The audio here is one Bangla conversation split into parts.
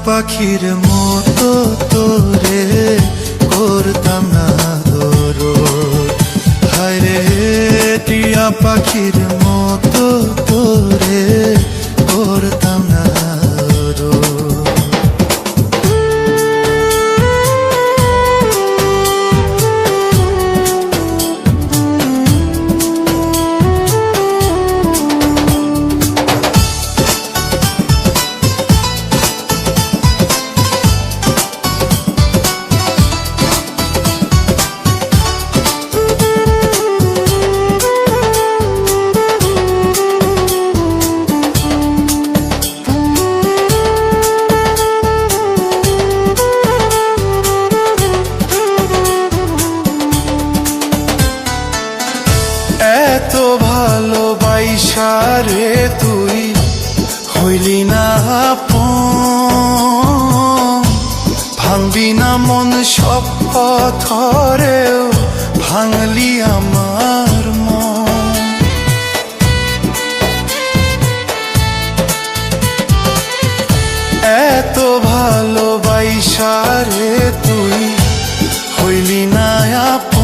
পাখির মতো তোরে করতাম না দরদ। হায় রে টিয়া পাখির মতো তোরে করতাম না দরদ। এত ভালোবাসা রে তুই হইলি না আপন, ভাঙবি না মন সব পথরেও ভাঙলি আমার মন। এত ভালোবাসা রে তুই হইলি না আপন,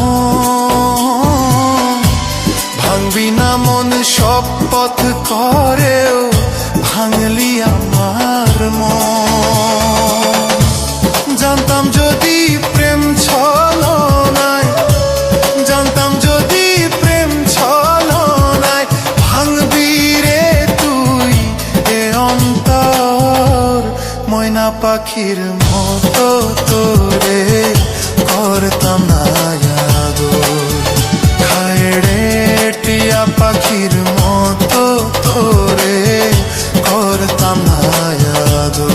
ভাঙবি না মন সব পথ করেও ভাঙলি আমার মন। জানতাম যদি প্রেম ছলনায়, জানতাম যদি প্রেম ছলনায় ভাঙবি রে তুই এ অন্তর। ময়না পাখির মতো তোরে করতাম না আদর। হায় রে টিয়া পাখির মতো তোরে করতাম না আদর।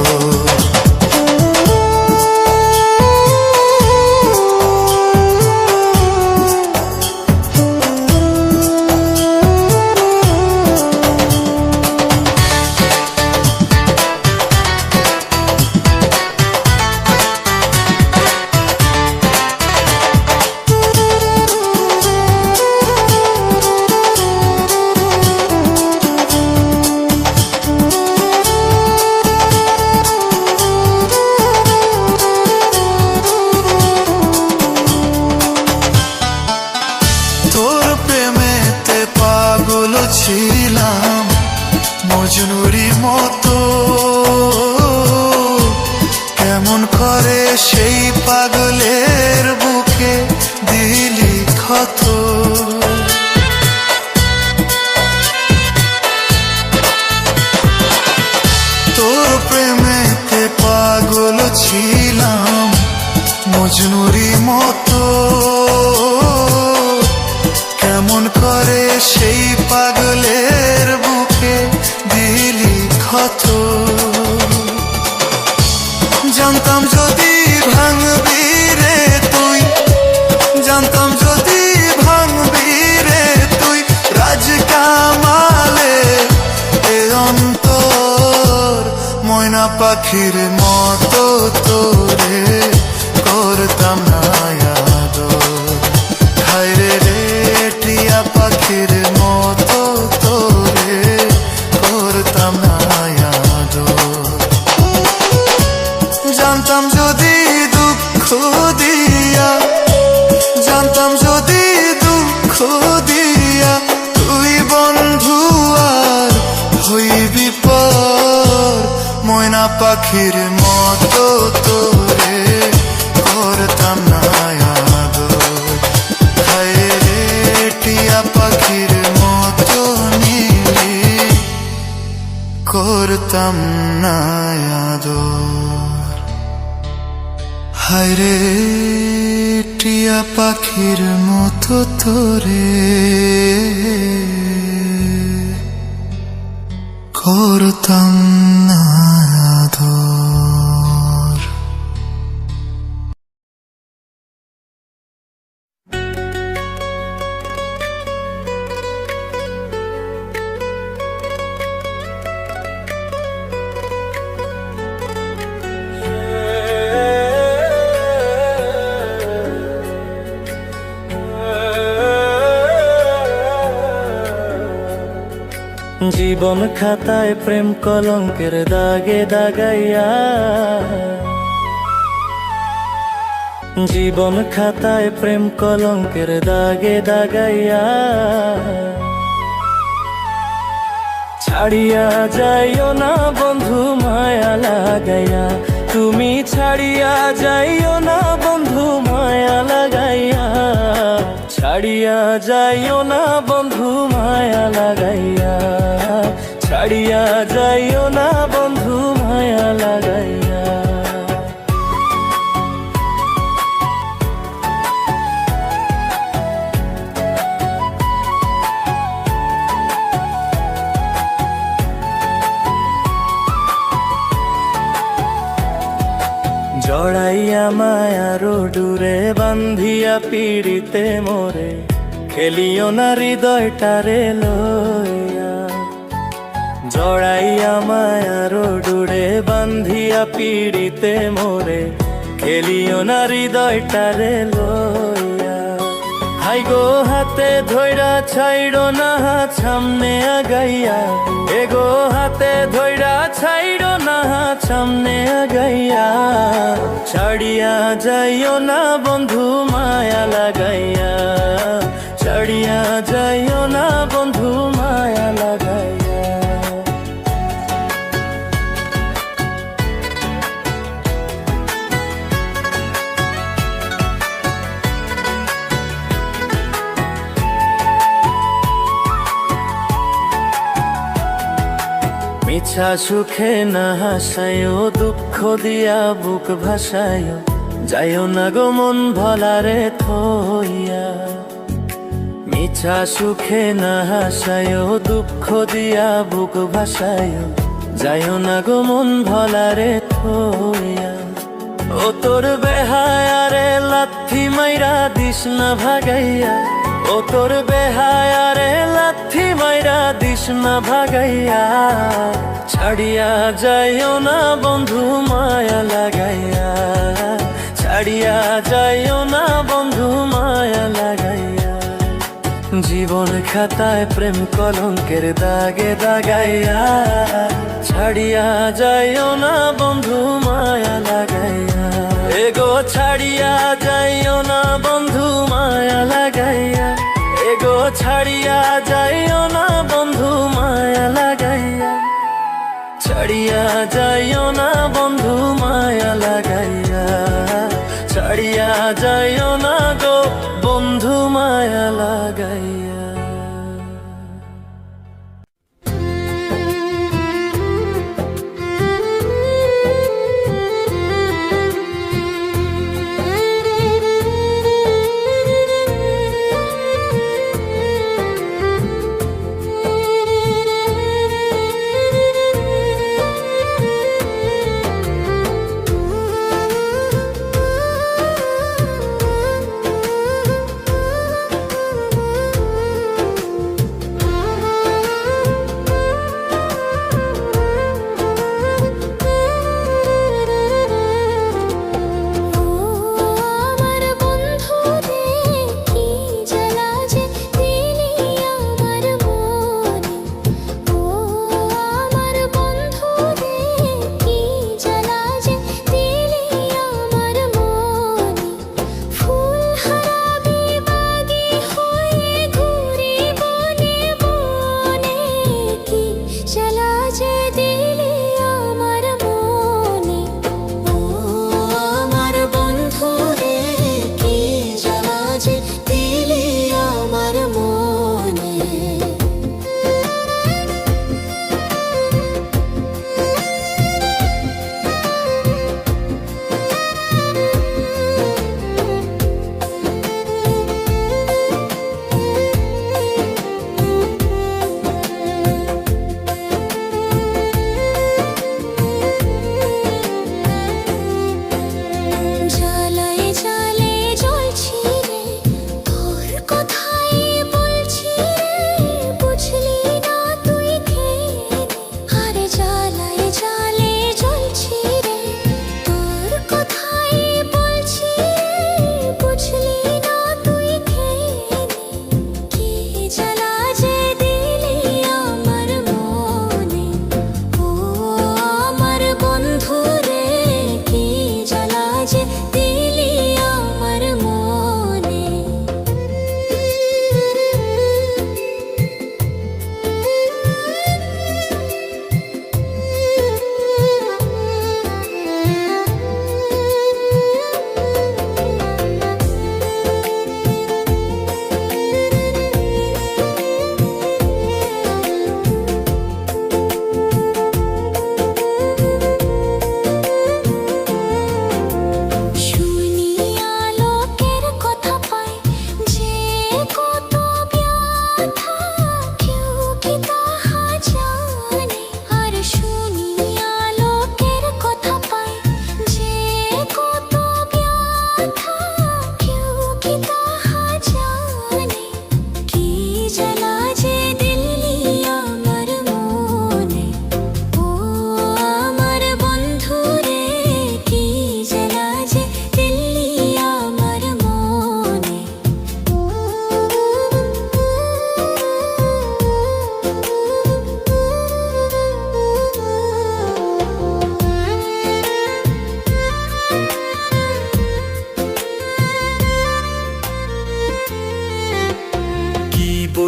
ছিলাম মজনুরি মতো, কেমন করে সেই পাগলের বুকে দিলি ক্ষত। তোর প্রেমেতে পাগল ছিলাম মজনুরি মতো, কেমন করে সেই পাগলের বুকে দিলি ক্ষত। জানতাম যদি ভাঙবি রে তুই, জানতাম যদি ভাঙবি রে তুই রাজ কামালে এ অন্তর। ময়না পাখির মতো তোরে করতাম না আদর। হায় রে টিয়া পাখির মতো তোরে করতাম না আদর। জানতাম যদি দুঃখ দিয়া, জানতাম যদি দুঃখ দিয়া তুই বন্ধু আর হইবি পর। ময়না পাখির মতো তোরে করতাম না আদর। হায় রে টিয়া পাখির মতো নীলি করতাম না আদর। হায় রে টিয়া পাখির মতো তোরে করতাম না আদর। जी জীবন খাতায় প্রেম কলঙ্কের দাগে দাগাইয়া, জীবন খাতায় প্রেম কলঙ্কের দাগে দাগাইয়া, ছাড়িয়া যাইও না বন্ধু মায়া লাগাইয়া, তুমি ছাড়িয়া যাইও না বন্ধু মায়া লাগাইয়া, ছাড়িয়া যাইও না বন্ধু মায়া লাগাইয়া, ছাড়িয়া যাইও না বন্ধু মায়া লাগাইয়া। জড়াইয়া মায়ার ডুরে বান্ধিয়া পিড়িতে মোরে, খেলিও না হৃদয়টারে লইয়া। জড়াইয়া মায়ার ডুরে বান্ধিয়া পিড়িতে মোরে, খেলিও না হৃদয়টারে লইয়া। হাই গো হাতে ধইরা ছাইড়ো না হাত সামনে আগাইয়া, এগো হাতে ধইরা ছাইড়ো না হাত সামনে আগাইয়া, ছাড়িয়া যাইও না বন্ধু মায়া লাগাইয়া, ছাড়িয়া যাইও না বন্ধু মায়া লাগাইয়া। মিছা সুখে না হাসায়ো, দুঃখ দিয়া বুক ভাসায়ো, যাইও না গো মন ভোলারে থইয়া। মিছা সুখে না হাসায়ো, দুঃখ দিয়া বুক ভাসায়ো, যাইও না গো মন ভোলারে থইয়া। ও তোর বেহায়ারে লাথি মাইরা দিস না ভাগাইয়া, ও তোর বেহায়ারে লাথি মাইরা দিস না ভাগাইয়া, ছাড়িয়া যাইও না বন্ধু মায়া লাগাইয়া, ছাড়িয়া যাইও না বন্ধু মায়া লাগাইয়া। জীবন খাতায় প্রেম কলঙ্কের দাগে দাগাইয়া, ছাড়িয়া যাইও না বন্ধু মায়া লাগাইয়া, এগো ছাড়িয়া যাইও না বন্ধু মায়া লাগাইয়া, এগো ছাড়িয়া যাইও না বন্ধু মায়া লাগাইয়া, ছাড়িয়া যাইও না বন্ধু মায়া লাগাইয়া, ছাড়িয়া যাইও না গো বন্ধু মায়া লাগাইয়া।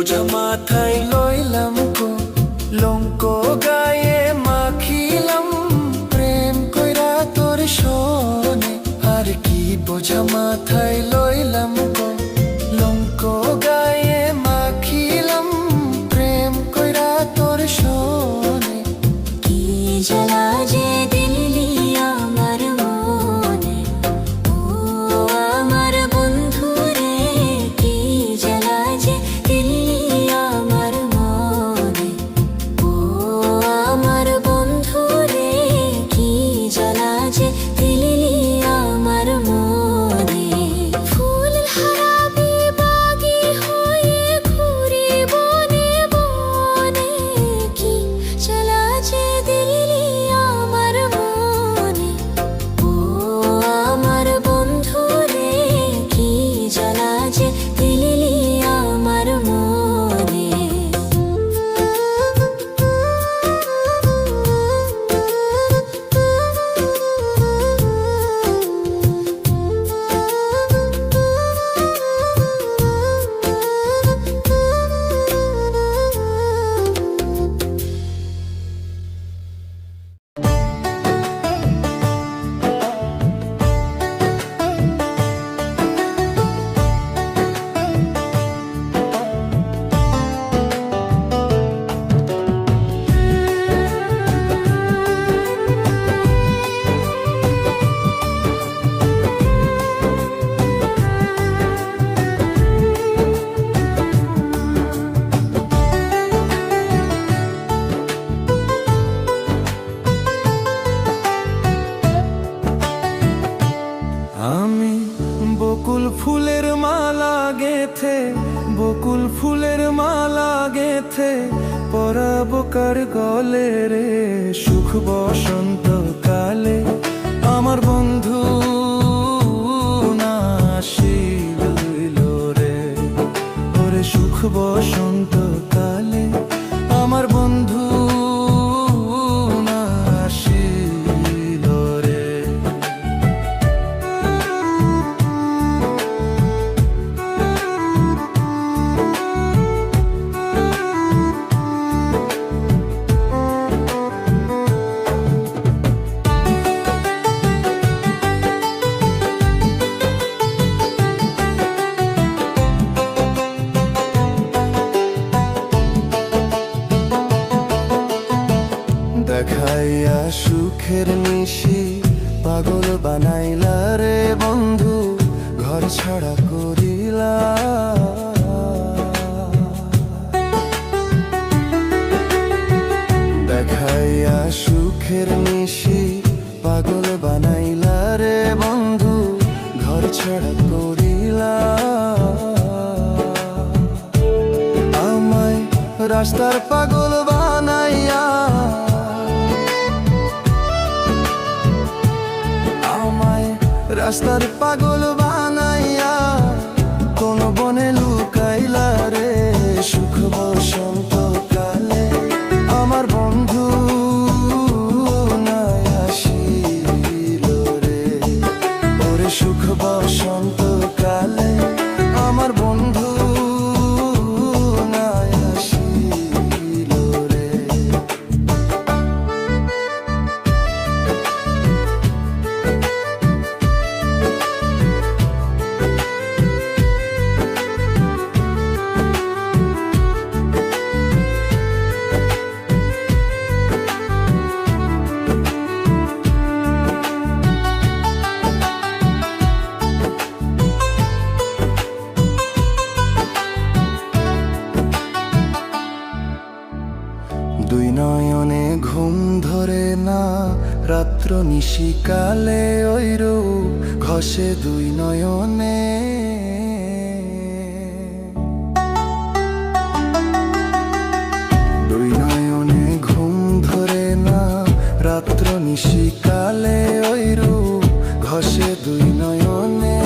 বোঝা মাথায় লইলাম কো, লঙ্ক গায়ে মাখিলাম প্রেম কইরা তোর শোনে। আর কি বোঝা মাথায় লইলাম কো, লঙ্ক গায়ে মাখিলাম প্রেম কইরা তোর শোনে। কি জ্বালা যে দিলি আমার মনে, ও আমার বন্ধু রে, কি জ্বালা যে দিলি আমার মনে, ও আমার বন্ধু রে, কি জ্বালা যে দিলি আমার মনে। ফুল হারাবি বাগি হয়ে ঘুরি বনে বনে, কি জ্বালা যে দিলি আমার মনে, ও আমার বন্ধু রে, কি জ্বালা যে দিলি আমার মনে। আমি বকুল ফুলের মালা গেথে, বকুল ফুলের মালা গেথে পরাবো কার গলে রে, সুখ বসন্ত কালে আমার বন্ধু না আসিল রে। ওরে সুখ বসন্ত কালে আমার বন্ধু না আসিল রে। দেখাইয়া সুখের নিশি পাগল বানাইলা রে বন্ধু, ঘর ছাড়া করিলা। দেখাইয়া সুখের নিশি পাগল বানাইলা রে বন্ধু, ঘর ছাড়া করিলা। আমায় রাস্তার পাগল বানাইয়া, আমায় রাস্তার পাগল বানাইয়া কোন বনে লুকাইলা রে, সুখ বসন্ত কালে আমার বন্ধু নাই আসিল রে। ওরে সুখ বসন্ত কালে আমার বন্ধু নাই আসিল রে। দুই নয়নে ঘুম ধরে না রাত্র নিশিকালে, ওই রূপ ঘষে দুই নয়নে। দুই নয়নে ঘুম ধরে না রাত্র নিশিকালে, ওই রূপ ঘষে দুই নয়নে।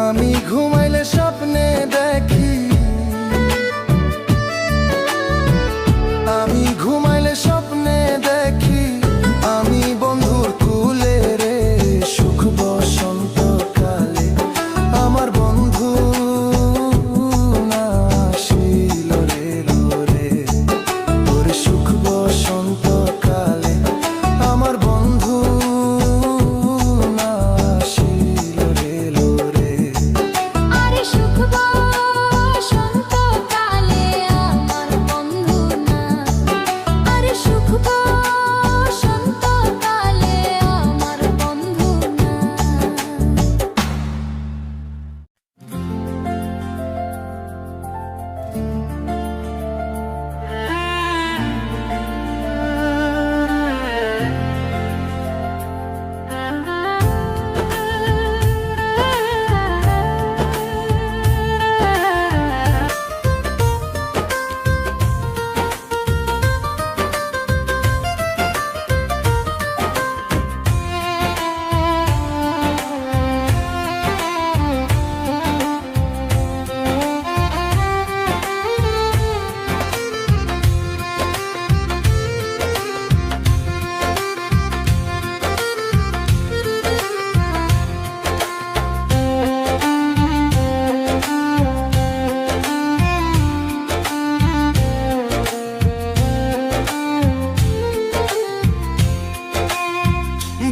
আমি ঘুমাইলে স্বপ্নে দেখি, আমি ঘুমাইলে স্বপ্নে দেখি আমি বন্ধুর কুলে রে, সুখ বসন্ত কালে আমার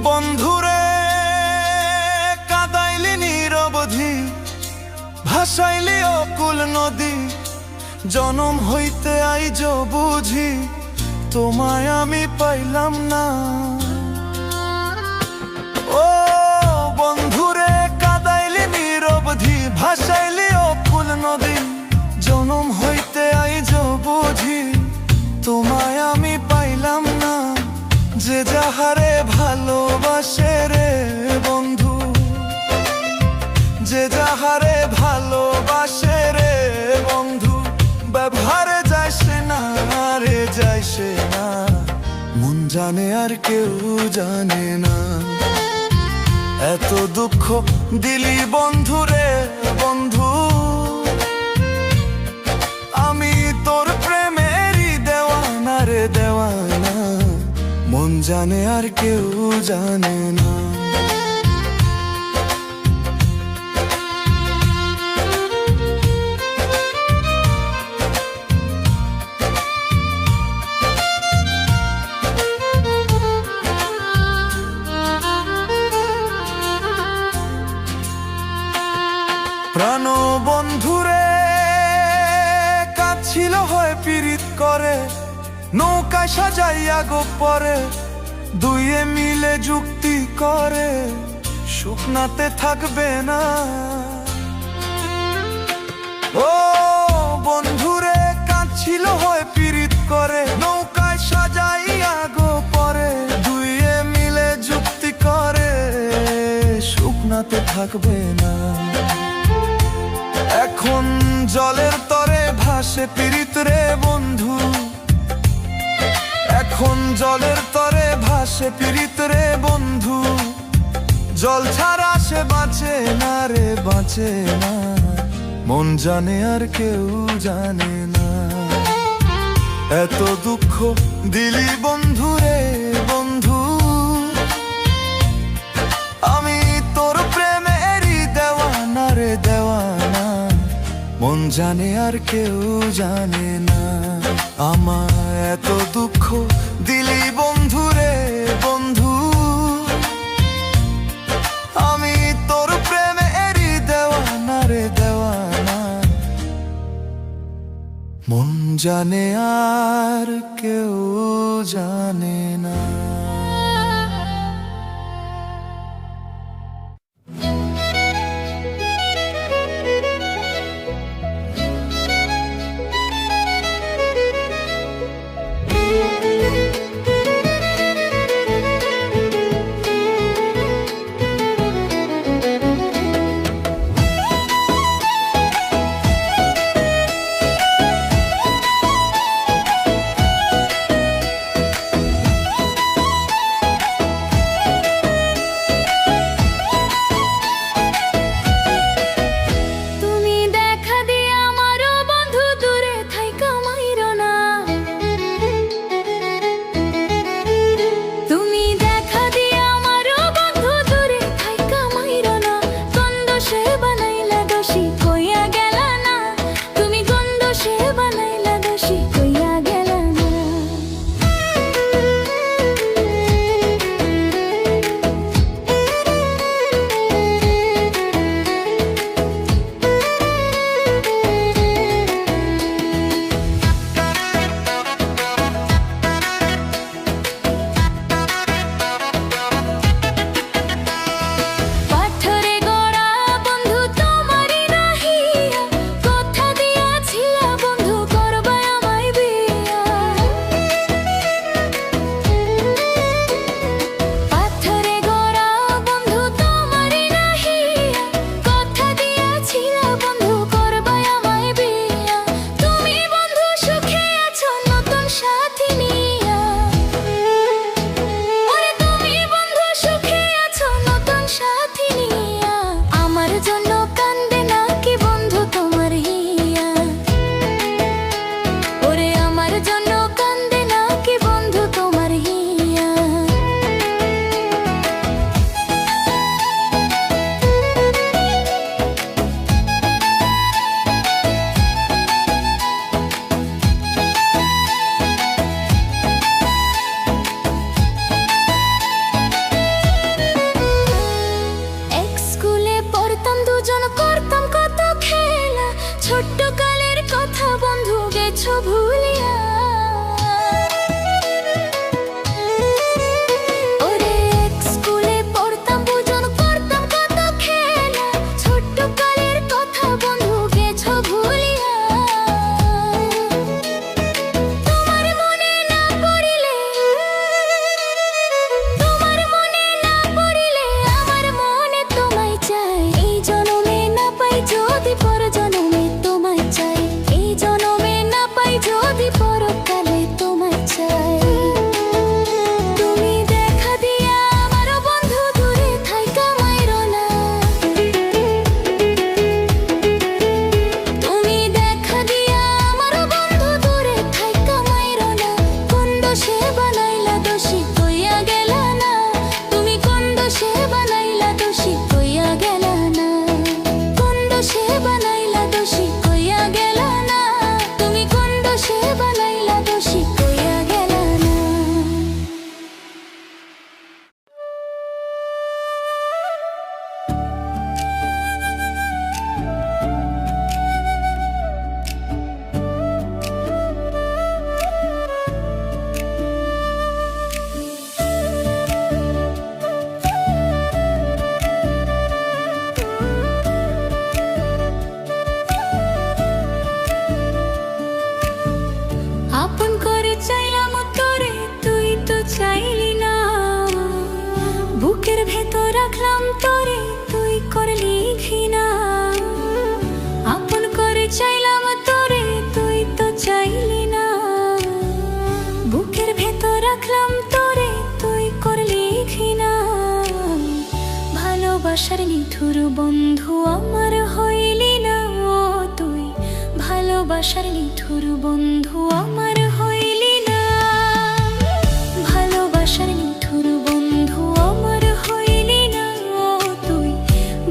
বন্ধুরে কাদাইলি নিরবধি, ভাসাইলি অকুল নদী। জনম হইতে আইজ বুঝি তোমায় আমি পাইলাম না। ও বন্ধুরে কাদাইলি নিরবধি, ভাসাইলি অকুল নদী। জনম হইতে আইজ বুঝি তোমায় আমি পাইলাম না। যে যাহারে ভালোবাসে রে বন্ধু, যে যাহারে ভালোবাসে রে বন্ধু, ব্যবহারে যায় সে না রে যায় সে না। মন জানে আর কেউ জানে না। এত দুঃখ দিলি বন্ধু রে বন্ধু, আমি তোর প্রেমেরই দেওয়ানা রে দেওয়ানা। মন জানে আর কেউ জানে না। প্রাণ বন্ধুরে কাছিল হয় পীড়িত করে, নৌকায় সাজাইয়া গোপরে। দুইয়ে মিলে যুক্তি করে শুকনাতে থাকবে না। ও বন্ধুরে কাছিল হয় পীড়িত করে, নৌকায় সাজাইয়া গোপরে। দুইয়ে মিলে যুক্তি করে শুকনাতে থাকবে না। এখন জলের তরে ভাসে পীড়িত রে বন্ধু, এখন জলের তরে ভাসে পীড়িত রে বন্ধু। জল ছাড়া সে বাঁচে না রে বাঁচে না। মন জানে আর কেউ জানে না। এত দুঃখ দিলি বন্ধু রে বন্ধু, আমি তোর প্রেমেরই দেওয়ানা রে দেওয়ানা। মন জানে আর কেউ জানে না। আমার এত দুঃখ দিলি বন্ধু রে বন্ধু, আমি তোর প্রেমেরই দেওয়ানা রে দেওয়ানা। মন জানে আর কেউ জানে না। বুকের ভেতর রাখলাম তোরে, তুই করলি ঘৃণা। আপন করে চাইলাম তোরে, তুই তো চাইলি না। বুকের ভেতর রাখলাম তোরে, তুই করলি ঘৃণা। ভালোবাসার নিঠুর বন্ধু আমার হইলি না তুই, ভালোবাসার নিঠুর বন্ধু আমার হইলি না। ভালোবাসার নিঠুর বন্ধু আমার হইলি না তুই,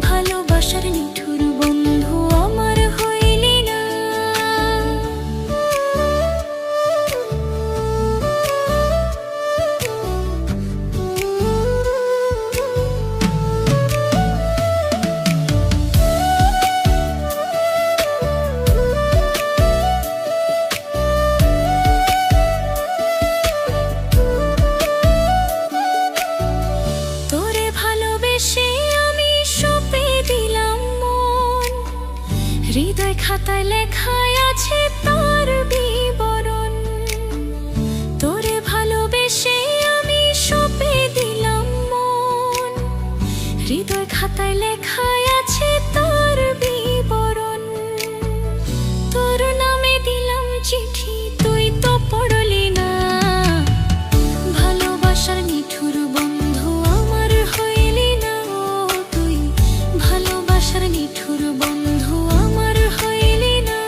ভালোবাসার নিঠুর বন্ধু আমার হইলি না। তোরে ভালোবেসে আমি সঁপে দিলাম মন, হৃদয় খাতায় লেখায় আছে তার বিবরণ। তোরে ভালোবেসে আমি সঁপে দিলাম মন, হৃদয় খাতায় লেখায় আছে তার বিবরণ। তোর নামে দিলাম চিঠি, তুই তো পড়লি না। ভালোবাসার নিঠুর বন্ধু আমার হইলি না তুই, ভালোবাসার নিঠুর বন্ধু আমার হইলি না।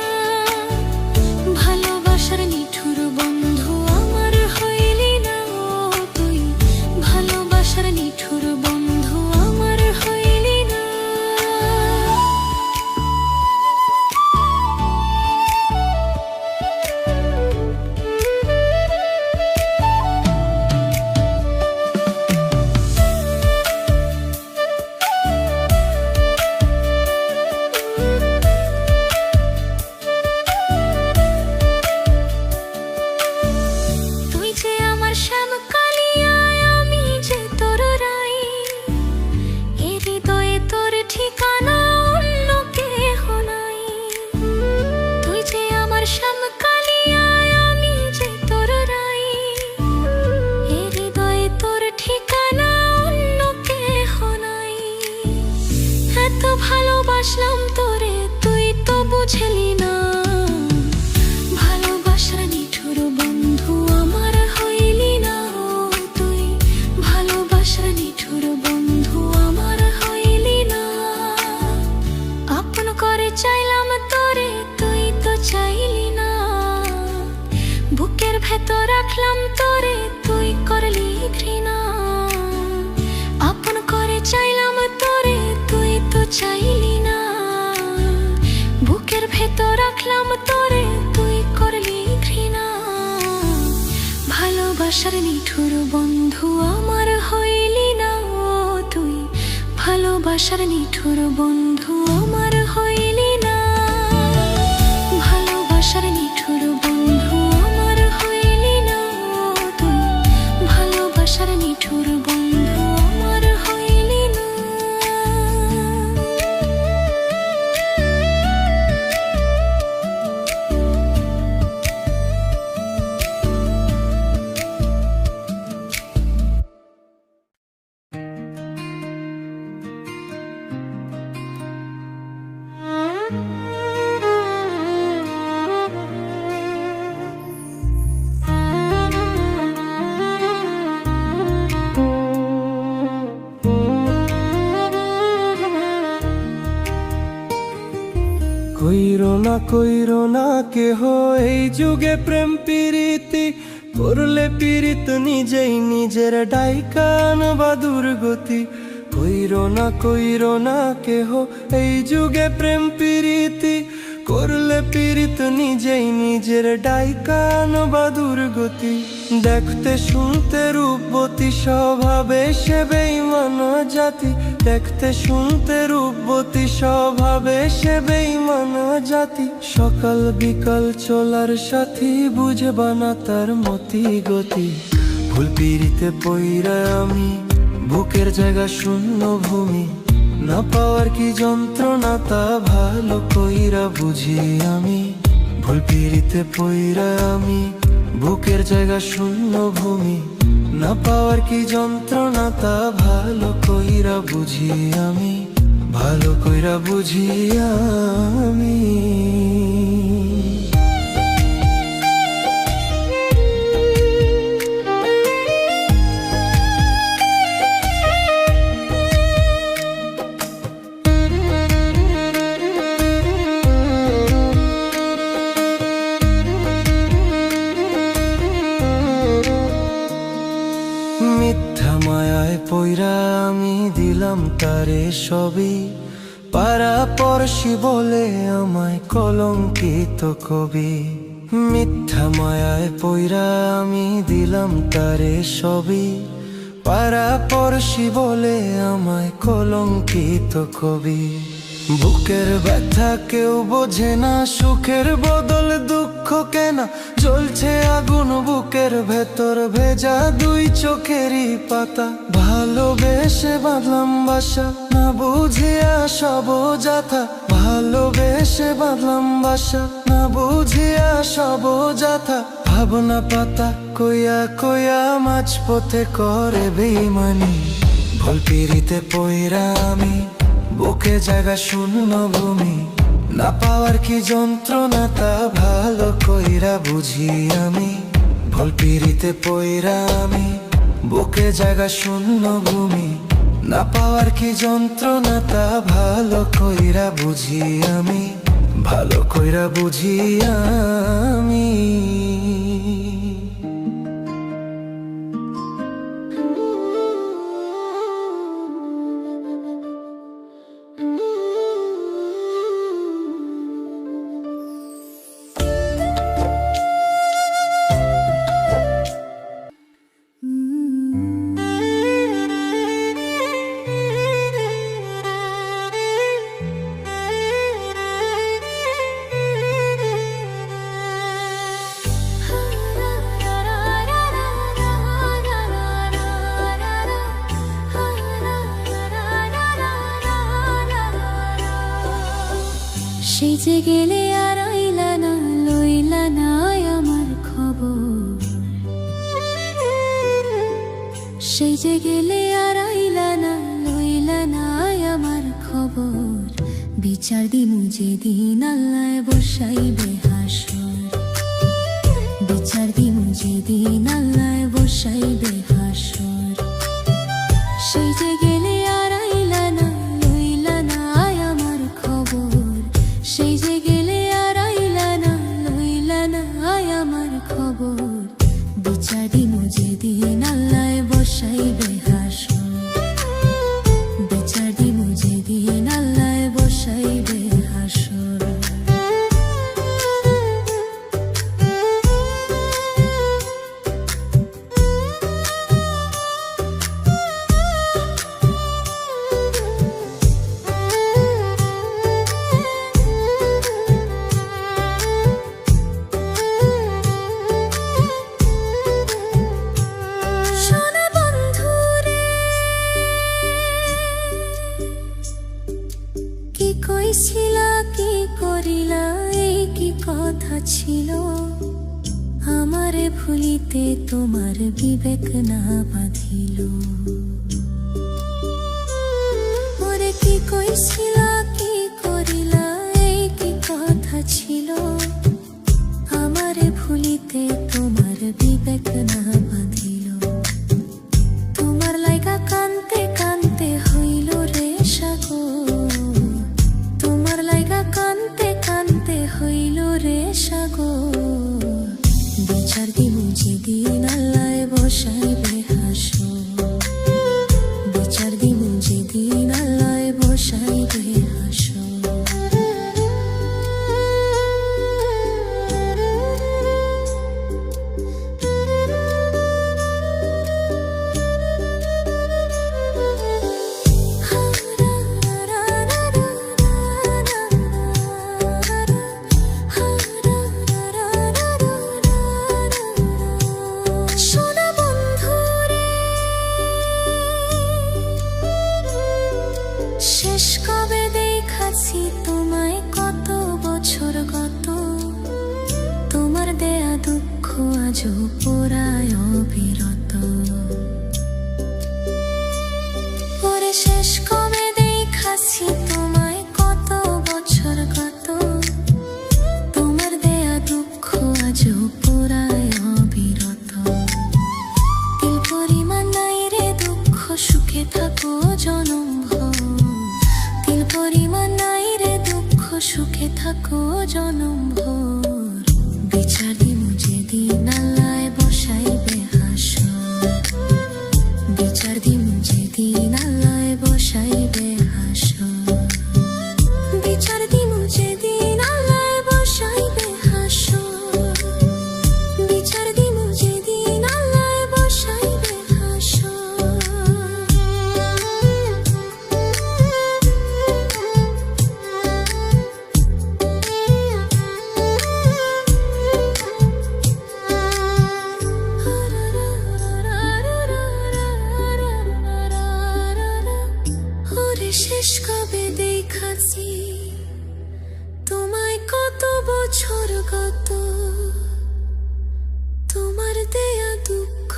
ভালোবাসার নিঠুর বন্ধু আমার হইলি না তুই, ভালোবাসার নিঠুর বন্ধু আমার হইলি না। তুই যে আমার শ্যাম কালিয়া, আমি যে তোর রাই। এ হৃদয়ে তোর ঠিকানা অন্য কেহ নাই। তুই যে আমার শ্যাম কালিয়া, আমি যে তোর রাই। এ হৃদয়ে তোর ঠিকানা অন্য কেহ নাই। এত ভালোবাসলাম তোরে, তুই তো বুঝলি না। ভালোবাসার নিঠুর বন্ধু আমার হইলি না তুই, ভালোবাসার নিঠুর বন্ধু আমার হইলি না। আপন করে চাইলাম তোরে, তুই তো চাইলি না। বুকের ভেতর রাখলাম তোরে, তুই করলি ঘৃণা। আপন করে চাইলাম তোরে, তুই তো চাইলি না। বুকের ভেতর রাখলাম তোরে, তুই করলি ঘৃণা। ভালোবাসার নিঠুর বন্ধু আমার হইলি না তুই, ভালোবাসার নিঠুর বন্ধু আমার হইলি না। ভালোবাসার নিঠুর বন্ধু আমার হইলি না তুই, ভালোবাসার নিঠুর বন্ধু আমার হইলি না। কইরো না কেহ এই যুগে প্রেম প্রীতি, করলে পীড়িত নিজেই নিজের ডাইকান বা দুর্গতি। কইরো না কেহ এই যুগে প্রেম প্রীতি, করলে পীড়িত নিজেই নিজের ডাইকান বা দুর্গতি। দেখতে শুনতে রূপবতী, স্বভাবে সে বেঈমান জাতি। দেখতে শুনতে রূপবতী, স্বভাবে সে বেঈমান জাতি। সকাল বিকাল চলার সাথী, বুঝবা না তার মতি গতি। ভুল পিড়িতে পইরা আমি, বুকের জায়গা শূন্য ভূমি। না পাওয়ার কি যন্ত্রণা, তা ভালো কইরা বুঝি আমি। ভুল পিড়িতে পইরা আমি, বুকের জায়গা শূন্য ভূমি। না পাওয়ার কি যন্ত্রণা তা ভালো কইরা বুঝি আমি, ভালো কইরা বুঝি আমি। মিথ্যা মায়ায় পইরা আমি দিলাম তারে সবই, পাড়া পড়শি বলে আমায় কলঙ্কিত কবি। মিথ্যা মায়ায় পইরা আমি দিলাম তারে সবই, পাড়া পড়শি বলে আমায় কলঙ্কিত কবি। বুকের ব্যথা কেউ বোঝে না, সুখের বদল দুঃখ কেনা, জ্বলছে আগুন বুকের ভেতর ভেজা দুই চোখেরই পাতা। ভালোবেসে বাঁধলাম বাসা না বুঝিয়া সব যাথা, ভালোবেসে বাঁধলাম বাসা না বুঝিয়া সব যাথা। ভাবনা পাতা কইয়া কইয়া মাঝপথে করে বেইমানি, ভুল পিরিতে পইরা আমি বুকে জায়গা শূন্য ভূমি। না পাওয়ার কি যন্ত্রণা তা ভালো কইরা বুঝি আমি, ভুল পিরিতে পইরা আমি বুকে জায়গা শূন্য ভূমি। না পাওয়ার কি যন্ত্রণা তা ভালো কইরা বুঝি আমি, ভালো কইরা বুঝি আমি। সেই যে গেলে আর আইলা না, লইলা না আমার খবর। সেই যে গেলে আর আইলা না, লইলা না আমার খবর। বিচার দিমু যেদিন আল্লাহ বসাইবে হাসর, বিচার দিমু যেদিন আল্লাহ বসাইবে হাসর। সেই যে গেলে আর আইলা না, লইলা না আমার খবর। সেই যে গেলে আর আইলা না, লইলা না আমার খবর। বিচার দিমু যেদিন আল্লাহ বসাইবে হাসর, বিচার দিমু যেদিন আল্লাহ বসাইবে হাসর। কইছিলা কি করিলা, এই কি কথা ছিল? আমারে ভুলিতে তোমার বিবেক না বাঁধিল। ওরে কি কইছিলা কি করিলা, এই কি কথা ছিল? আমারে ভুলিতে তোমার বিবেক না বাঁধিল। তোমার লাইগা কানতে কানতে হইল রে সাগর, তোমার লাইগা কানতে কানতে হইল রে সাগর। বিচার দিমু যেদিন আল্লাহ বসাইবে হাসর, বিচার দিমু যেদিন আল্লাহ বসাইবে হাসর। শেষ কবে দেখাছি তোমায়, কত বছর গত। তোমার দেয়া দুঃখ আজও পোড়ায় অবিরত। শেষ কবে দেখাছি তোমায়, কত বছর গত, তোমার দেয়া দুঃখ আজও পোড়ায় অবিরত। তিল পরিমাণ নাই রে দুঃখ, সুখে থাকো জনম ভর। তিল পরিমাণ নাই রে দুঃখ, সুখে থাকো জনম ভর। বিচার দিমু যেদিন আল্লায় বসাইবে হাসর, বিচার দিমু যেদিন আল্লায় বসাইবে হাসর। বিচার দিমু যেদিন আল্লায় বসাইবে হাসর, বিচার দিমু যেদিন আল্লায় বসাইবে হাসর। ওরে শেষ কবে দেখাছি তোমায়, কত বছর গত, তোমার দেয়া দুঃখ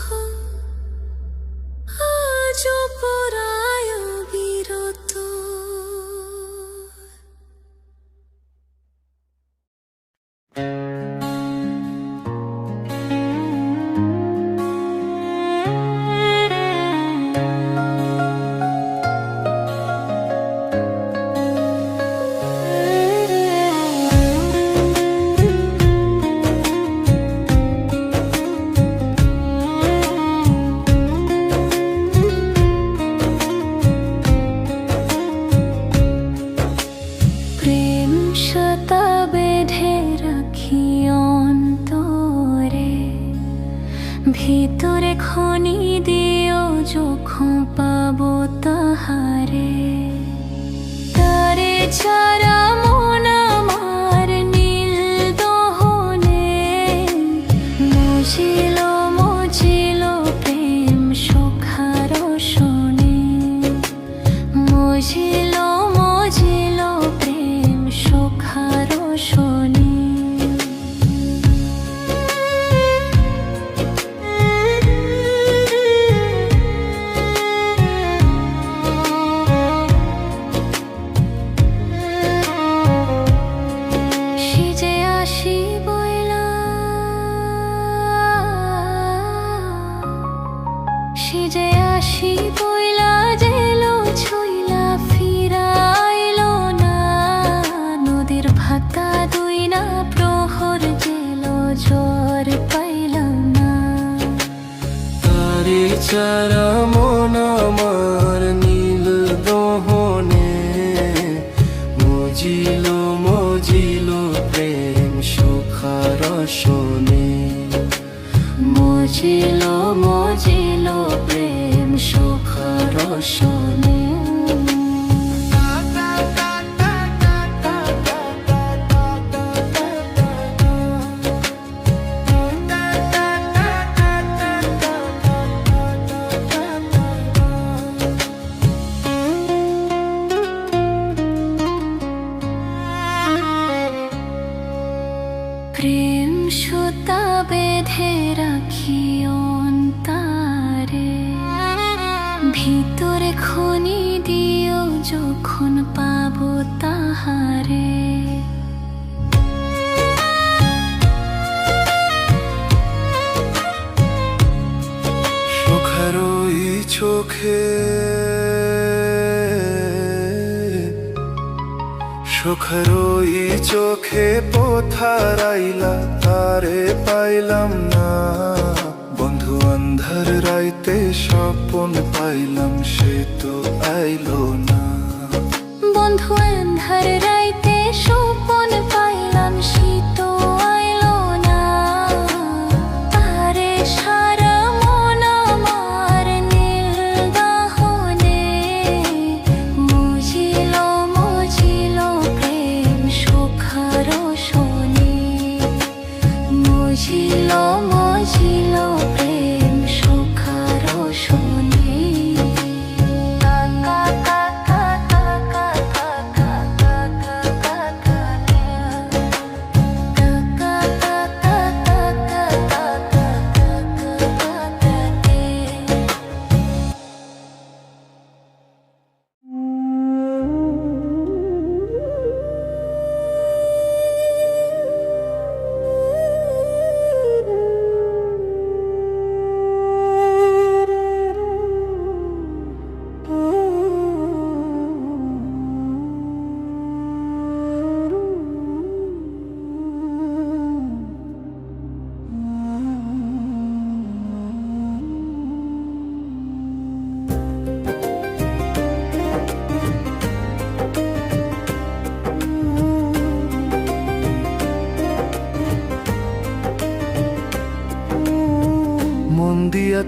আজও পোড়ায় অবিরত। প্রেম সুতা বেঁধে রাখি অন্তরে, ভিতরে খনি দিও যখন পাবো তাহারে। তারে ছাড়া মন আমার নীল দহনে, মজিল মজিল প্রেম সুখার শোনে। মজিল মজিল প্রেম সুখার শোনে। সেজে আসি বইলা, সেজে আসি বইলা জেলো ছইলা ফিরাইলো না। নদীর ভাতা দুই না প্রহর জেলো জ্বর পাইলাম না। তারে চারা মন আমার নীল দহনে, মজিল মজিল প্রেম সুখার শোনে। মজিল মজিল প্রেম সুখার শোনে। প্রেম সুতা বেঁধে রাখি অন্তরে, ভিতরে খনি দিও যখন পাবো তাহারে। সুখের ওই চোখে, সুখের ওই চোখে পোথারাইলা, তারে পাইলাম না। বন্ধু আন্ধার রাইতে স্বপন পাইলাম, সে তো আইলো না। বন্ধু আন্ধার রাইতে স্বপন পাইলাম, সে তো আইলো না। তারে সারা মন আমার নীল দহনে, মজিল মজিল প্রেম সুখার শোনে। মজিল মজিল প্রেম সুখার শোনে। কা কা কা কা কা কা কা কা কা।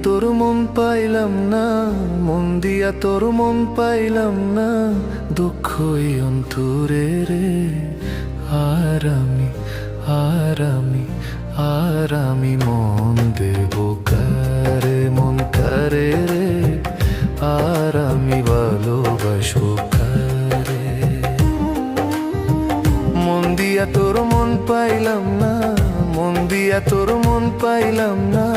তোর মন পাইলাম না, মন দিয়া তোর মন পাইলাম না, দুঃখই অন্তরে রে। আর আমি আর আমি আর আমি মন দেব কারে, মন কারে রে। আর আমি ভালোবাসবো কারে। মন দিয়া তোর মন পাইলাম না, মন দিয়া তোর মন পাইলাম না,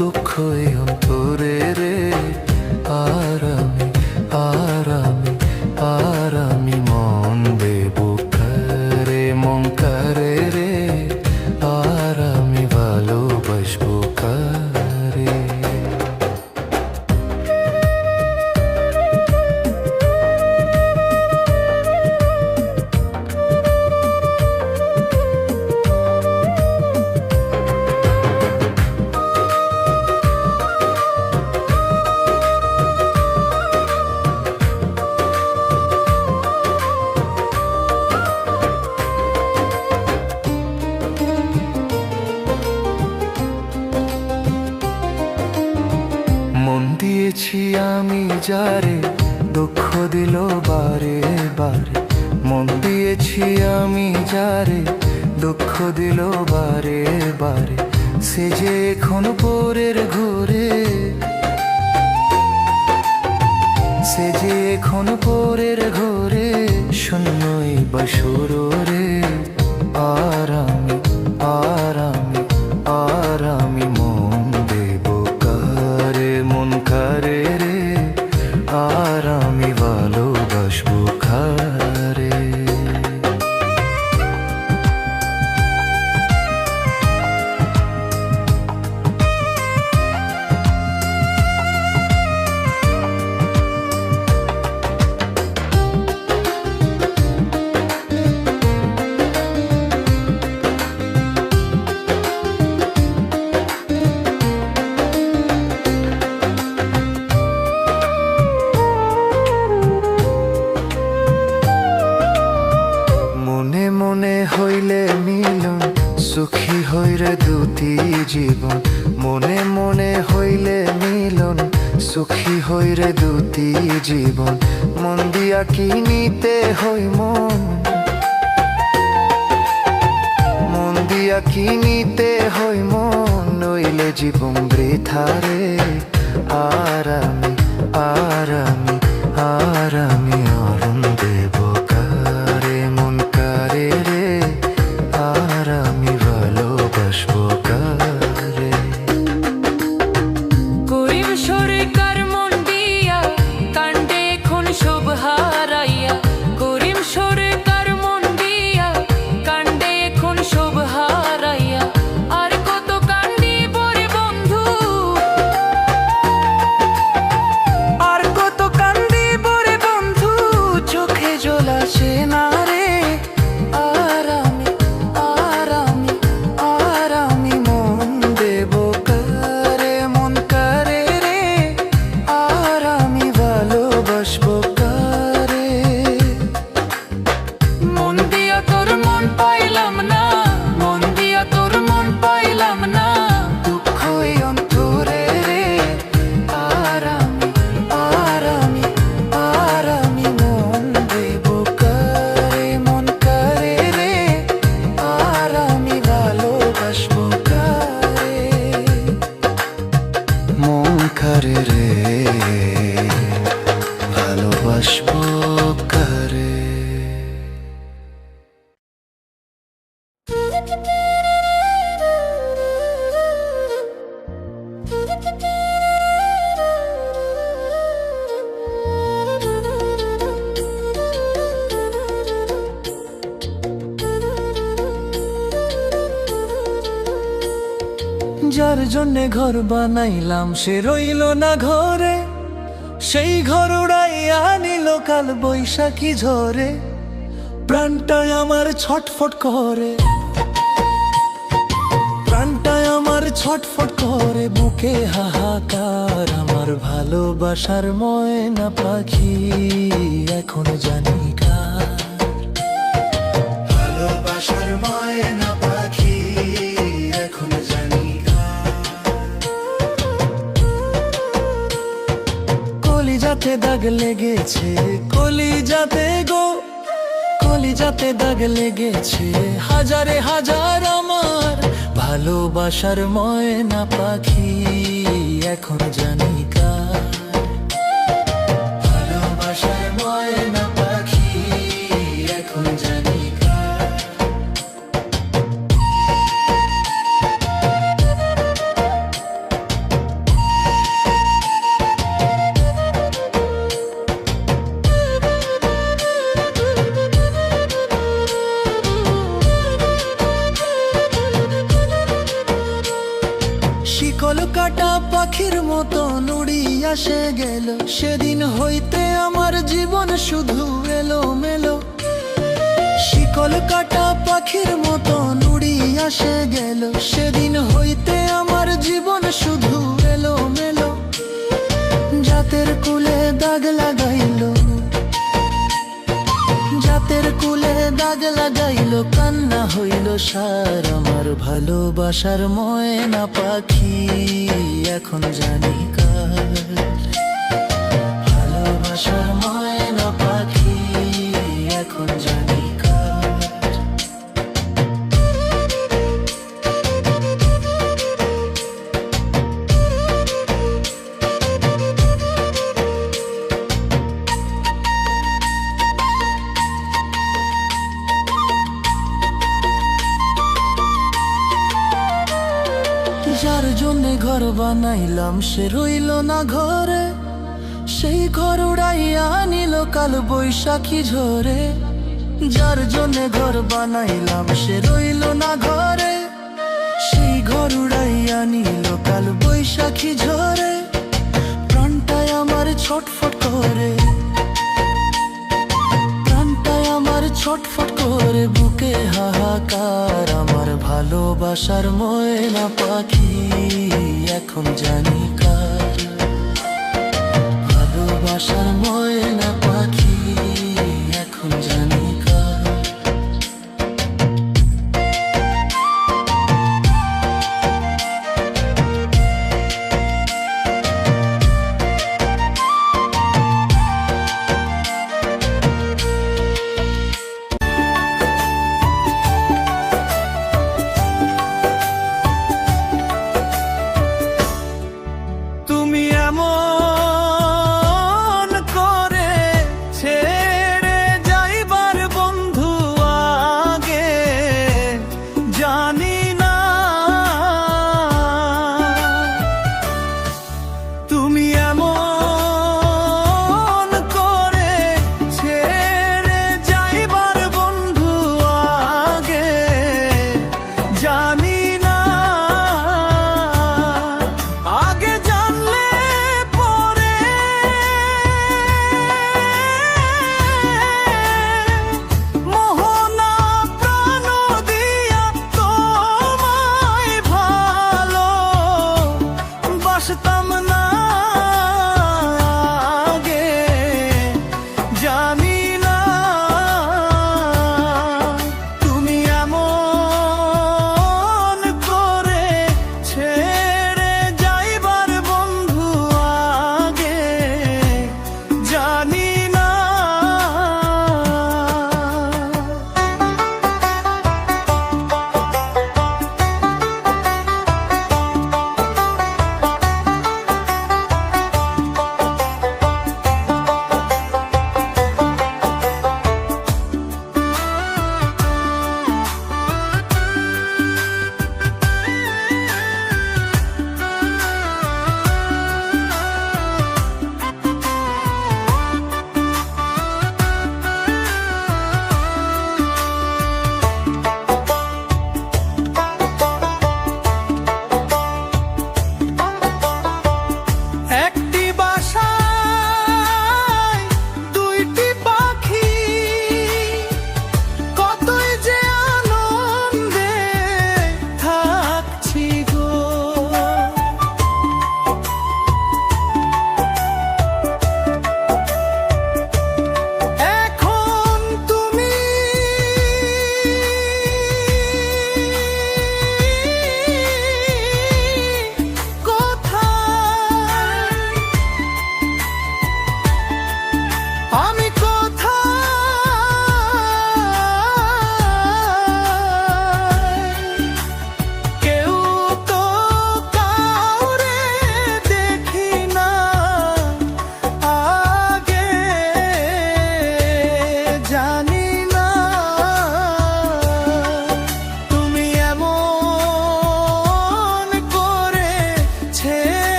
দুঃখই অন্তরে রে। আর আমি আর আমি আর আমি মন দেব কারে, মন কারে রে। আর আমি ভালোবাসবো কারে। মন দিয়েছি আমি যারে, দুঃখ দিল বারে বারে। মন দিয়েছি আমি যারে, দুঃখ দিল বারে বারে। সে যে এখন পরের ঘরে, সে যে এখন পরের ঘরে, শূন্যই বাসুর রে। আর আমি আর আমি আর আমি মন দেব কারে, মন কারে রে। আর আমি ভালোবাসবো কারে। মনে মনে হইলে মিলন, সুখী হইরে দুটি জীবন। মনে মনে হইলে মিলন, সুখী হইরে দুটি জীবন। মন দিয়া কিনিতে হই মন, মন দিয়া কিনিতে হই মন, নইলে জীবন বৃথা রে। আর আমি আর আমি আর আমি অরণ দেব কারে, মন কারে রে। আর আমি ভালোবাসবো কারে। করিম সরকার মন দিয়া কাণ্ডে এখন সব হারাইয়া। করিম সরকার মন দিয়া কাণ্ডে এখন সব হারাইয়া। আর কত কান্দিব রে বন্ধু, আর কত কান্দিব রে বন্ধু, চোখে জল আসে না রে। আর আমি আর আমি আর আমি মন দেব কারে, মন কারে রে। আর আমি ভালোবাসবো কারে। মন দিয়া তোর মন পাইলাম না, মন দিয়া তোর মন পাইলাম না, দুঃখই অন্তরে রে। আর আমি আর আমি আর আমি মন দেব কারে, মন কারে রে। আর আমি ভালোবাসবো কারে, মন কারে রে, ভালোবাসবো কারে। যার জন্যে ঘর বানাইলাম সে রইল না ঘরে, সেই ঘর উড়াইয়া নিল কাল বৈশাখী ঝরে। প্রাণটা আমার ছটফট করে, প্রাণটা আমার ছটফট করে, বুকে হাহাকার। আমার ভালোবাসার ময়না পাখি এখন জানি কার। ভালোবাসার ময়না পাখি এখন জানি কার। যাতে দাগ লেগেছে কলিজাতে গো, কলিজাতে দাগ লেগেছে হাজারে হাজার আমার ভালোবাসার ময়না পাখি এখন জানি কার। ভালোবাসার ময়না পাখি এখন জানি কার। শিকল কাটা পাখির মতো নুড়ি আসে গেল, সেদিন হইতে আমার জীবন শুধু এলো মেলো। শিকল কাটা পাখির মতো নুড়ি আসে গেল, সেদিন হইতে আমার জীবন শুধু এলো মেলো। জাতের কুলে দাগ লাগাইলো, জাতের কুলে দাগ লাগাইলো, কান্না হইল সার আমার ভালোবাসার ময়না পাখি এখন জানি কার। ভালোবাসার ময়না পাখি এখন জানি কার। যার জন্যে ঘর বানাইলাম সে রইল না ঘরে, সেই ঘর উড়াইয়া নিল কাল বৈশাখী ঝরে। যার জন্যে ঘর বানাইলাম সে রইল না ঘরে, সেই ঘর উড়াইয়া নিল কাল বৈশাখী ঝরে। প্রাণটায় আমার ছটফট করে, প্রাণটায় আমার ছটফট করে, বুকে হাহাকার আমার ভালোবাসার ময়না পাখি এখন জানি কার। ভালোবাসার ময়না পাখি এখন জানি কার। তুমি এমন করে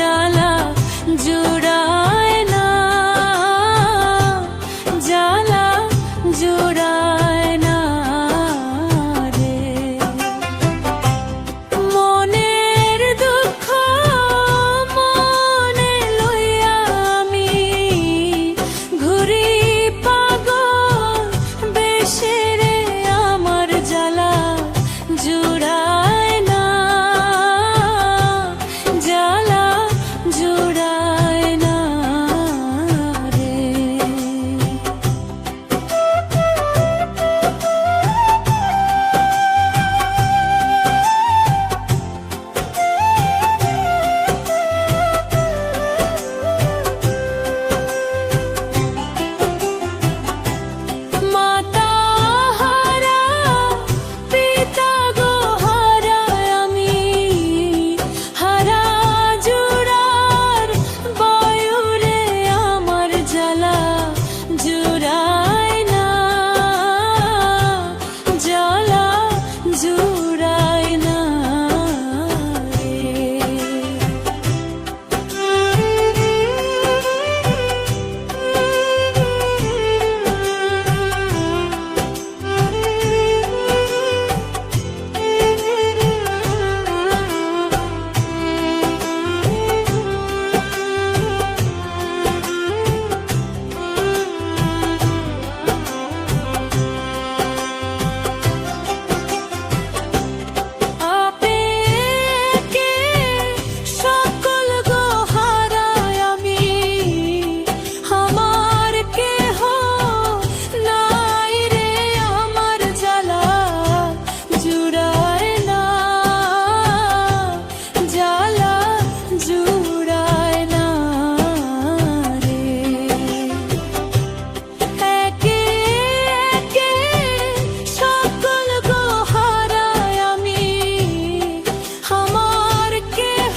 জ্বালা জুড়ায় না, জ্বালা জুড়ায় না রে। মনের দুঃখ মনে লইয়া আমি ঘুরি পাগল বেশে রে, আমার জ্বালা জুড়ায় না, জ্বালা জুড়ায় না রে। মাতা হারা পিতা গো হারা আমি, হারা জুড়ার বায়ুরে আমার জ্বালা জুড়ায় না, জ্বালা জুড়ায় না রে। আবেগে সকল গো হারাই আমি, আমার কেহ নাই রে, আমার জ্বালা জুড়ায় না, জ্বালা জুড়ায় না রে। একে একে সকল গো হারাই আমি, আমার কেহ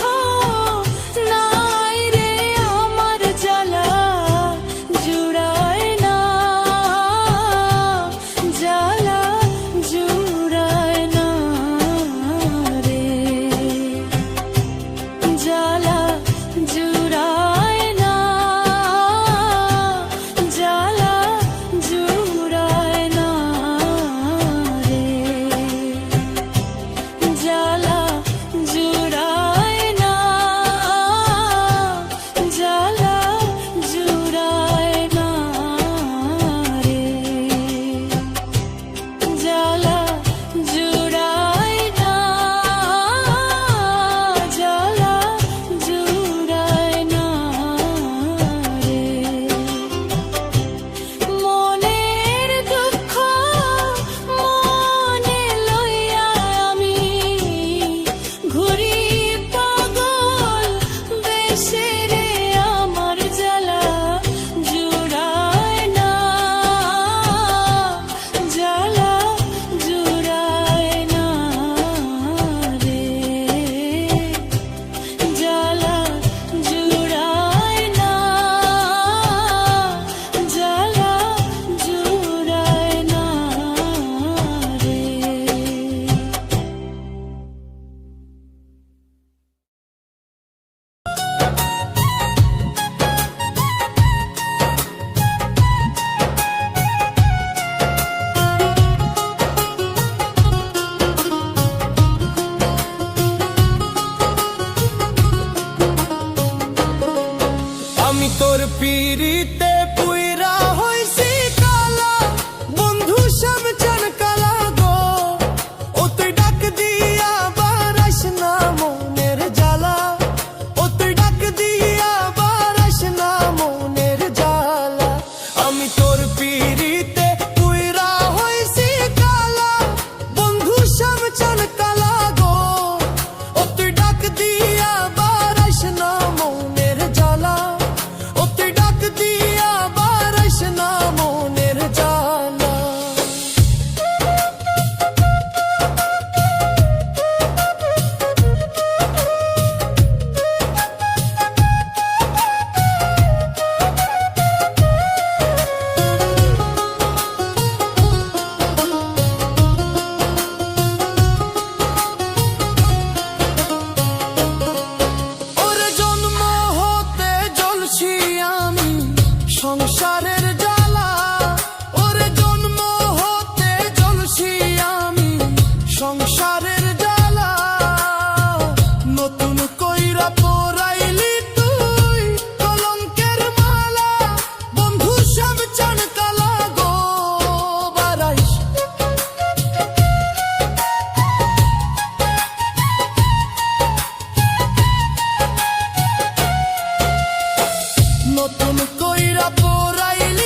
নাই রে, আমার জ্বালা জুড়ায় না, জ্বালা জুড়ায় না রে, জ্বালা জুড়ায় না, জ্বালা জুড়ায় না রে, জ্বালা জুড়ায় না, জ্বালা জুড়ায় না রে, জ্বালা জুড়ায় না, জ্বালা জুড়ায় না রে। মনের দুঃখ মনে লইয়া আমি ঘুরি পাগল বেশে রে, আমার জ্বালা জুড়ায় না, জ্বালা জুড়ায় না রে, জ্বালা জুড়ায় না, জ্বালা জুড়ায় না রে। আমি তোর পিরিতে পুইরা হইছি কালা, বন্ধু সব চান কালা গো, ও তুই ডাক দিয়া বারাস না মনের জ্বালা, ও তুই ডাক দিয়া বারাস না মনের জ্বালা। আমি তোর পিরিতে পুইরা হইছি কালা, বন্ধু সব চান কালা গো, ও তুই ডাক দিয়া বারাস না মনের জ্বালা, ও তুই ডাক দিয়া সংসারের জ্বালা ওরে জন্ম হতে জ্বলছি আমি সংসারের জ্বালা নতুন কইরা পরাইলি তুই কলঙ্কের মালা বন্ধু সব চান কালা গো বারাইস নতুন কইরা পরাইলি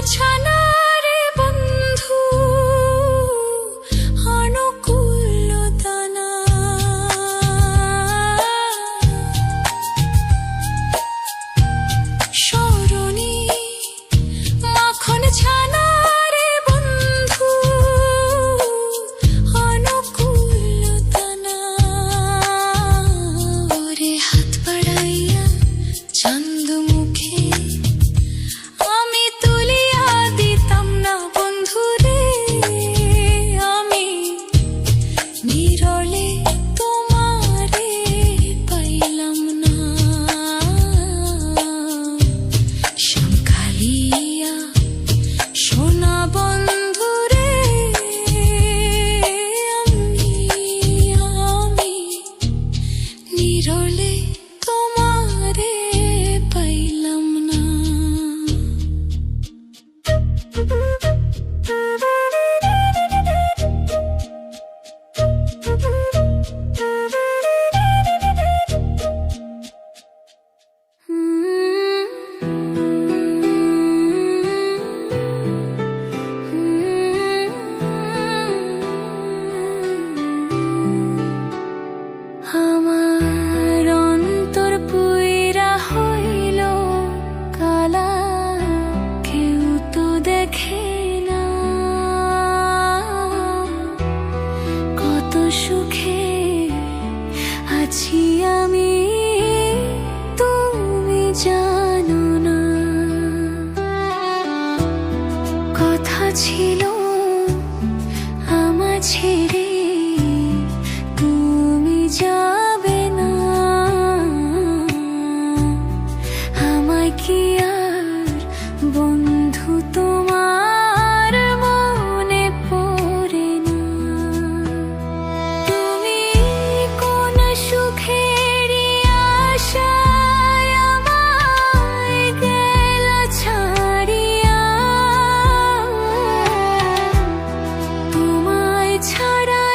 ছানা রে বন্ধু অনুকূল দানা সরণি মাখন ছানা রে বন্ধু অনুকূল দানা ওরে হাত বাড়াইয়া চান্দ মুখে আমি তুলিয়া দিতাম না বন্ধু রে আমি নিরলে তোমারে পাইলাম না শ্যামকালিয়া সোনা বন্ধু রে আমি নিরলে তোমারে পাইলাম না আমার অন্তর পুইরা হইল কালা কেউ তো দেখে না কত সুখে আছি আমি তুমি জানো না কথা ছিল আমার ছেড়ে তুমি যাবে না আমায় কি আর বন্ধু তোমার মনে পড়ে না তুমি কোন সুখেরই আশায় আমায় গেলা ছাড়িয়া তোমায় ছাড়া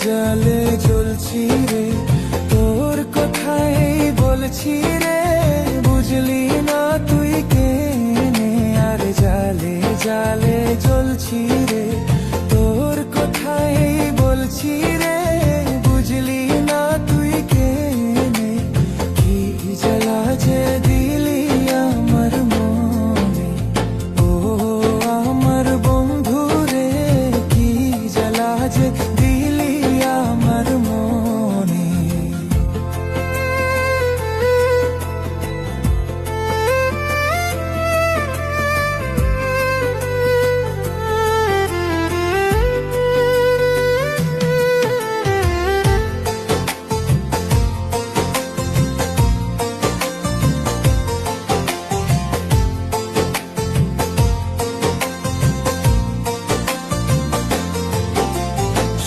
জালে জ্বলছি রে, তোর কথাই বলছি রে, বুঝলি না তুই কেনে। আর জালে জালে জ্বলছি রে, তোর কথাই বলছি রে, বুঝলি না তুই কেনে। কি জ্বালা যে দিলি আমার মনে, ও আমার বন্ধু রে, কি জ্বালা যে দিলি আমার মনে।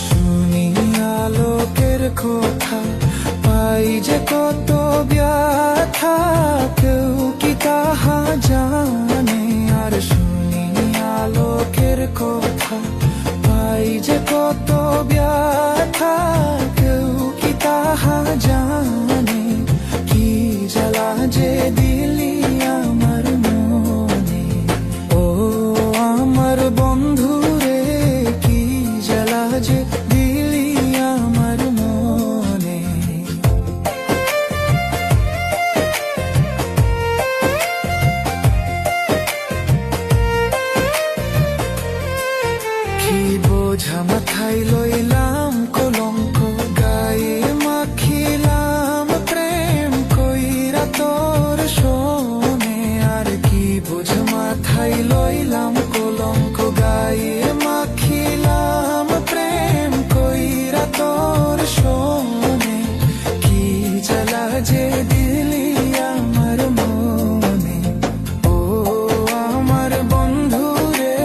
শুনি আলোকের কথা, পাই যে কত ব্যথা, কেউ কি তাহা জানে। আর শুনি আলোকের কথা, পাই যে কত ব্যথা, কেউ কি তাহা জানে। কি জ্বালা যে দিলি আমার মনে, ও আমার বন্ধু রে, কি জ্বালা যে দিলি আমার মনে। কি বোঝা মাথায় লইলাম কলঙ্ক, গায়ে মাখিলাম প্রেম কইরা তোর শোনে। আর কি বোঝা মাথায় লইলাম কলঙ্ক, গায়ে মাখিলাম প্রেম কইরা তোর শোনে। কি জ্বালা যে দিলি আমার মনে, ও আমার বন্ধু রে,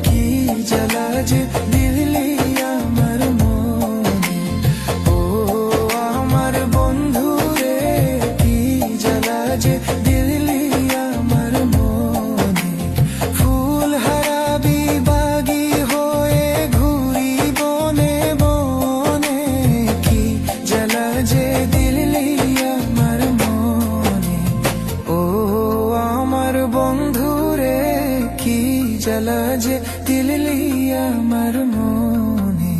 কি জ্বালা যে দিলি আমার মনে। ও আমার বন্ধু রে, কি জ্বালা যে দিলি আমার মনে। ফুল হারাবি বাগি হয়ে ঘুরি বনে বনে, কি জ্বালা যে দিলি আমার মনে। ও আমার বন্ধু রে, কি জ্বালা যে দিলি আমার মনে।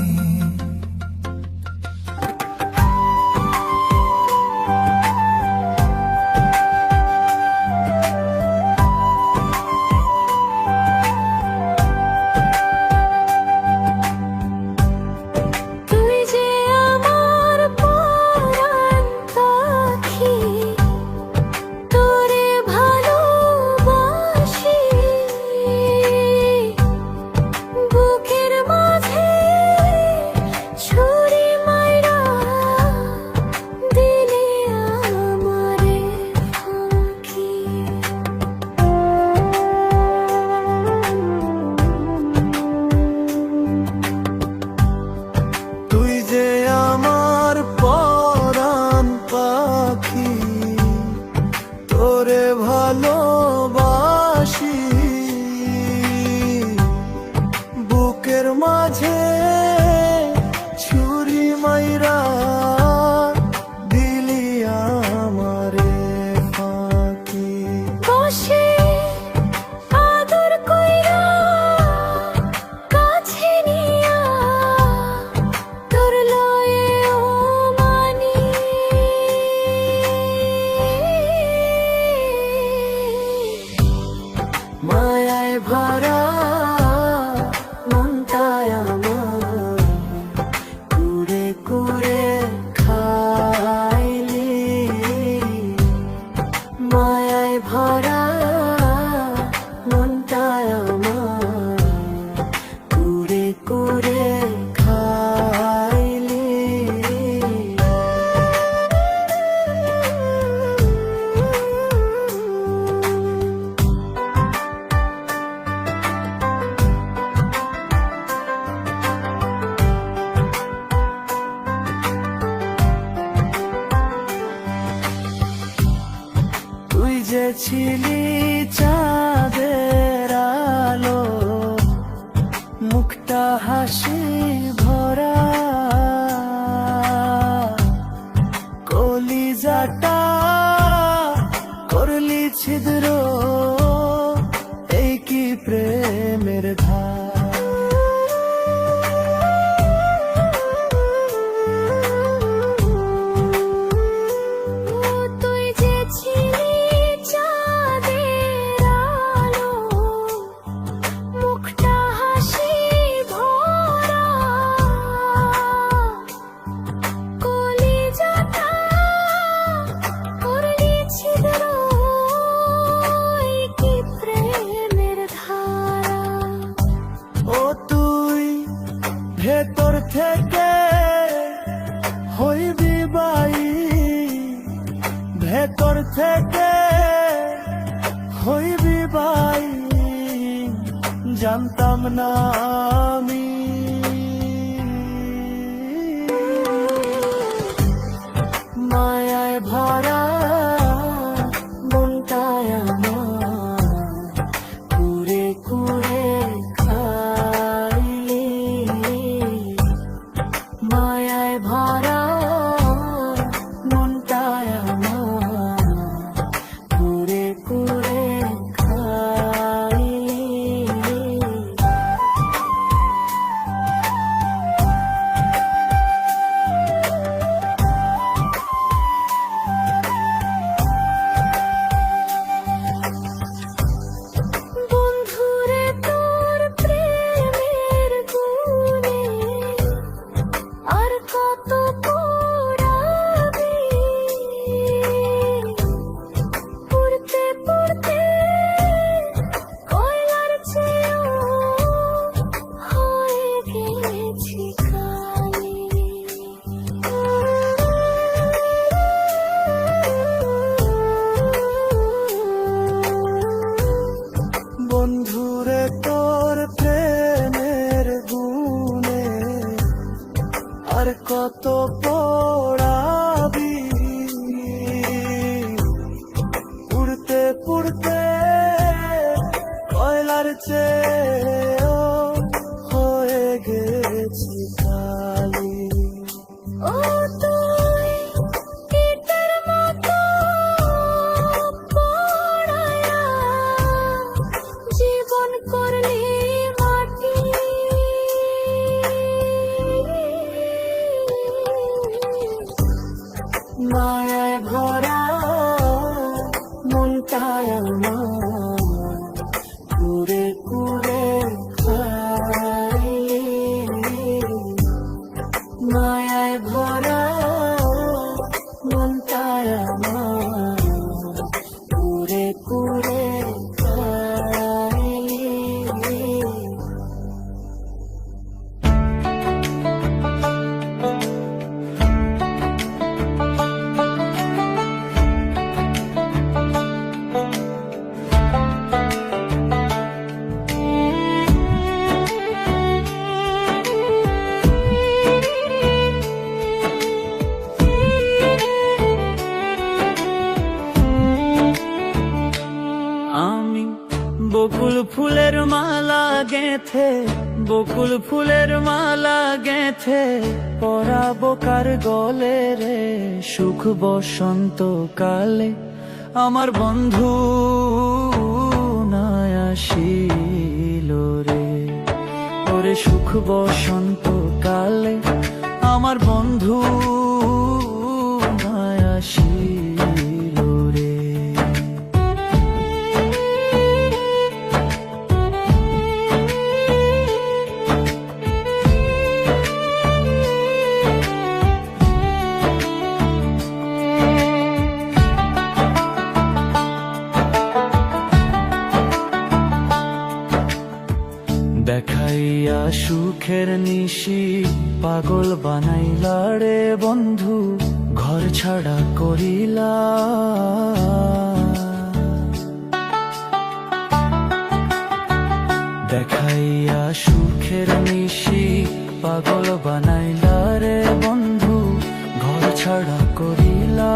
তুই যে আমার পরাণ পাখি, তোরে ভালোবাসি। বুকের মাঝে ছুরি মাইরা দিলি আমারে ফাঁকি। তুই যে আমার পরাণ পাখি, তোরে ভালোবাসি। বুকের মাঝে ছুরি মাইরা দিলি আমারে ফাঁকি। বসে আদর কইরা কাছে নিয়া, তোর লয়ে ও মানি। মায়ায় ভরা মনটায় আমার, কুড়ে কুড়ে খাইলি। মায়ায় ভরা মনটায় আমার, কুড়ে কুড়ে খাইলি। তুই যে ছিলি চাঁদের আলো, মুখটা হাসি ভরা। থেকে হইবি ভাই জানতাম না আমি। মায়ায় ভরা মনটায় আমার কুড়ে কুড়ে খাইলি। মায়ায় ভরা মনটায় আমার কুড়ে কুড়ে খাইলি। বন্ধুরে তোর প্রেমের গুণে আর কত পড়াবি, পড়তে পড়তে কয়লার চেয়েও হয়ে গেছি কালি। বন্ধুরে তোর প্রেমের গুণে আর কত পড়াবি, উড়তে পুড়তে কয়লার চেয়েও হয়ে গেছি কালি। ও তুই কীটের মতো পড়ায়া জীবন করলি মাটি। মায়ায় ভরা মনটায় আমার কুড়ে কুড়ে খাইলি। মায়ায় ভরা মনটায় আমার কুড়ে কুড়ে খাইলি। আমি বকুল ফুলের মালা গেথে, বকুল ফুলের মালা গেথে পরাবো কার গলে রে সুখ বসন্ত কালে। আমার বন্ধু নাই আসিল রে, ওরে সুখ বসন্ত কালে আমার বন্ধু নাই আসিল রে। দেখাইয়া সুখের নিশি পাগল বানাইলা রে বন্ধু, ঘর ছাড়া করিলা। দেখাইয়া সুখের নিশি পাগল বানাইলা রে বন্ধু, ঘর ছাড়া করিলা।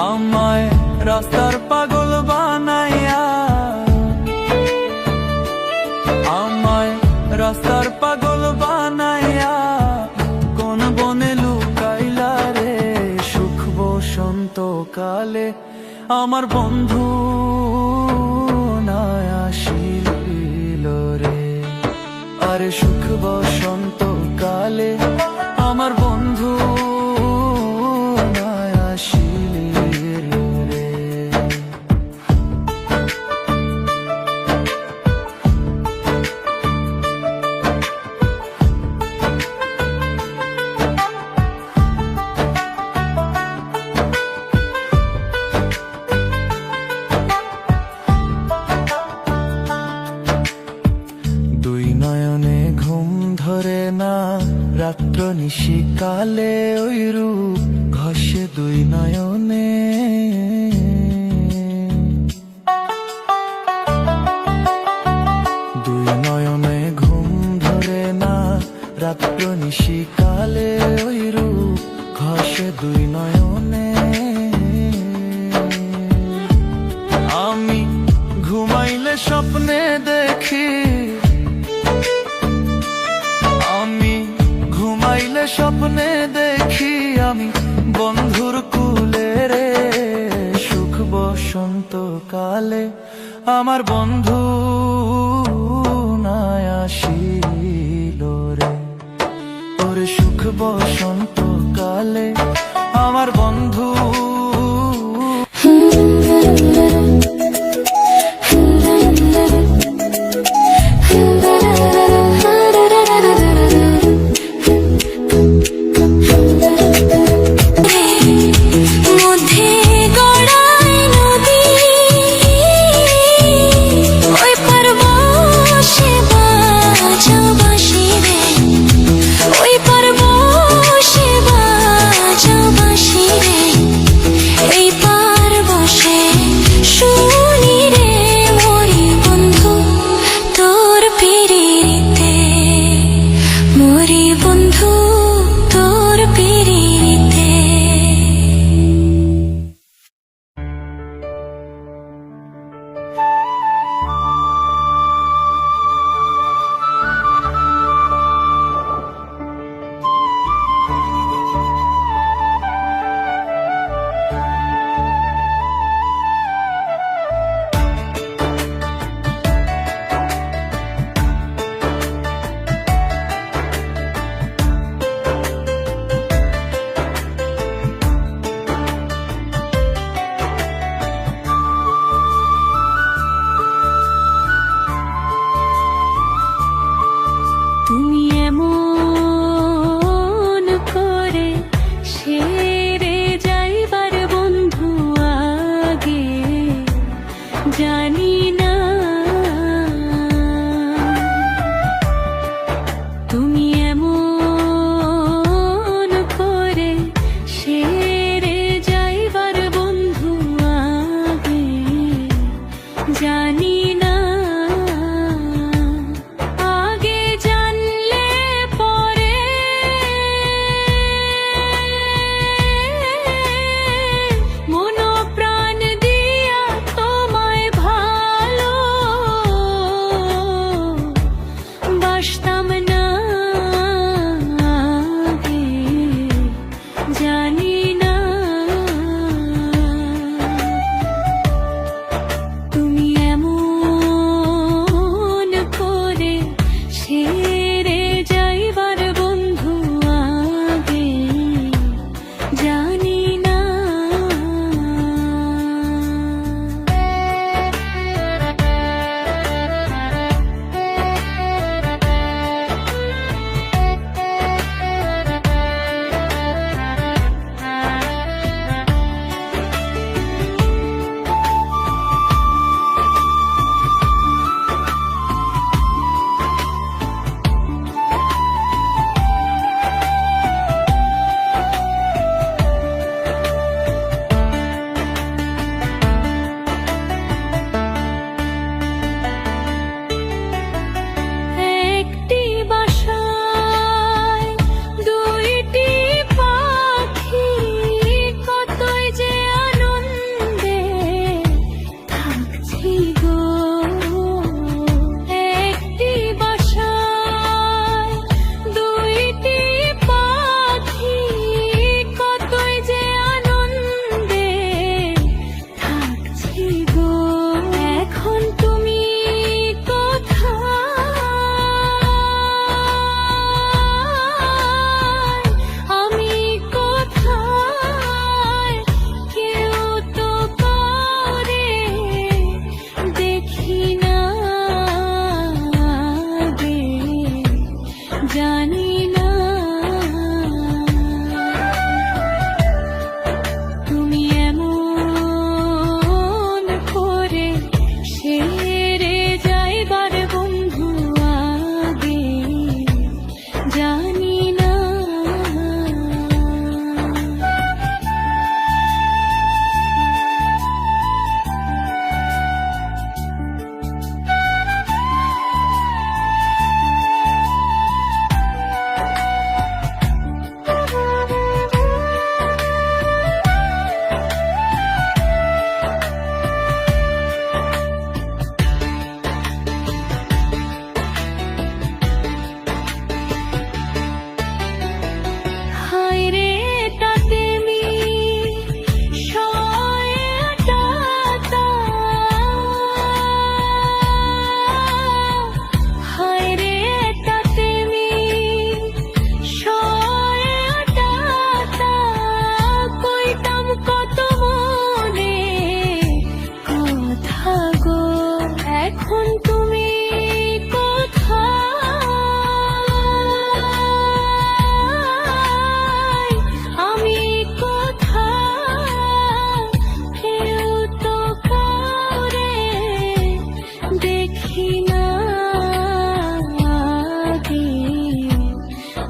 আমায় রাস্তার পাগল বানাইয়া, আমায় রাস্তার পাগল বানাইয়া কোন বনে লুকাইলা রে সুখ বসন্ত কালে। আমার বন্ধু নাই আসিল রে, আরে সুখ বসন্ত কালে আমার বন্ধু নাই আসিল রে। দুই নয়নে ঘুম রাত্র নিশিকালে ওই রূপ ঘষে দুই নয়নে। দুই নয়নে ঘুম ধরে না, রাত্র নিশিকালে ওই রূপ ঘষে দুই নয়নে। আমি ঘুমাইলে স্বপ্নে দেখি, আমি ঘুমাইলে স্বপ্নে দেখি আমি বন্ধুর কুলে রে। সুখ বসন্ত কালে আমার বন্ধু নাই আসিল রে। ওরে সুখ বসন্ত কালে আমার বন্ধু। মধ্যে গড়ায় নদী, ওই পার বসে বাজাও বাঁশি রে। ওই পার বসে বাজাও বাঁশি রে। এই পার বসে শুনি রে মরি বন্ধু তোর পিরিতে। মরি বন্ধু তোর পিরিতে।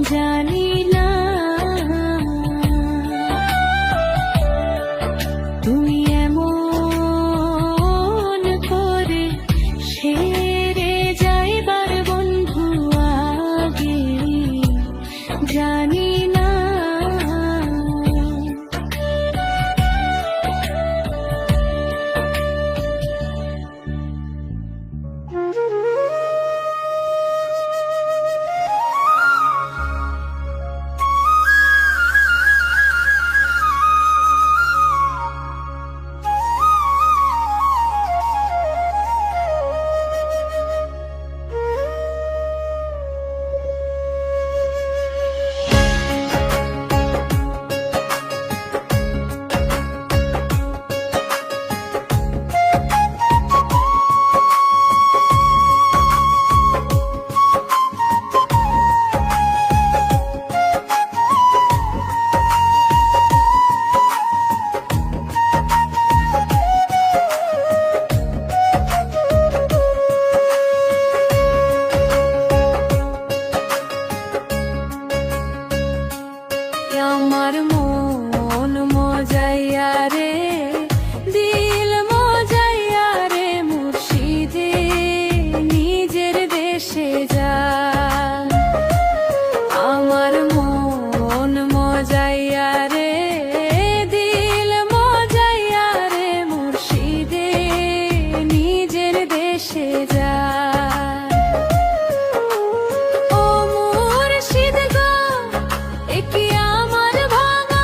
জানি না তুমি এমন করে সেরে যাইবার বন্ধু আগে জানি না আমার মন মজাইয়া রে দিল মজাইয়া রে মুর্শিদে নিজের দেশে যা আমার মন মজাইয়া রে দিল মজাইয়া রে মুর্শিদে নিজের দেশে যা ও মুর্শিদ গো এ কি আমার ভাঙা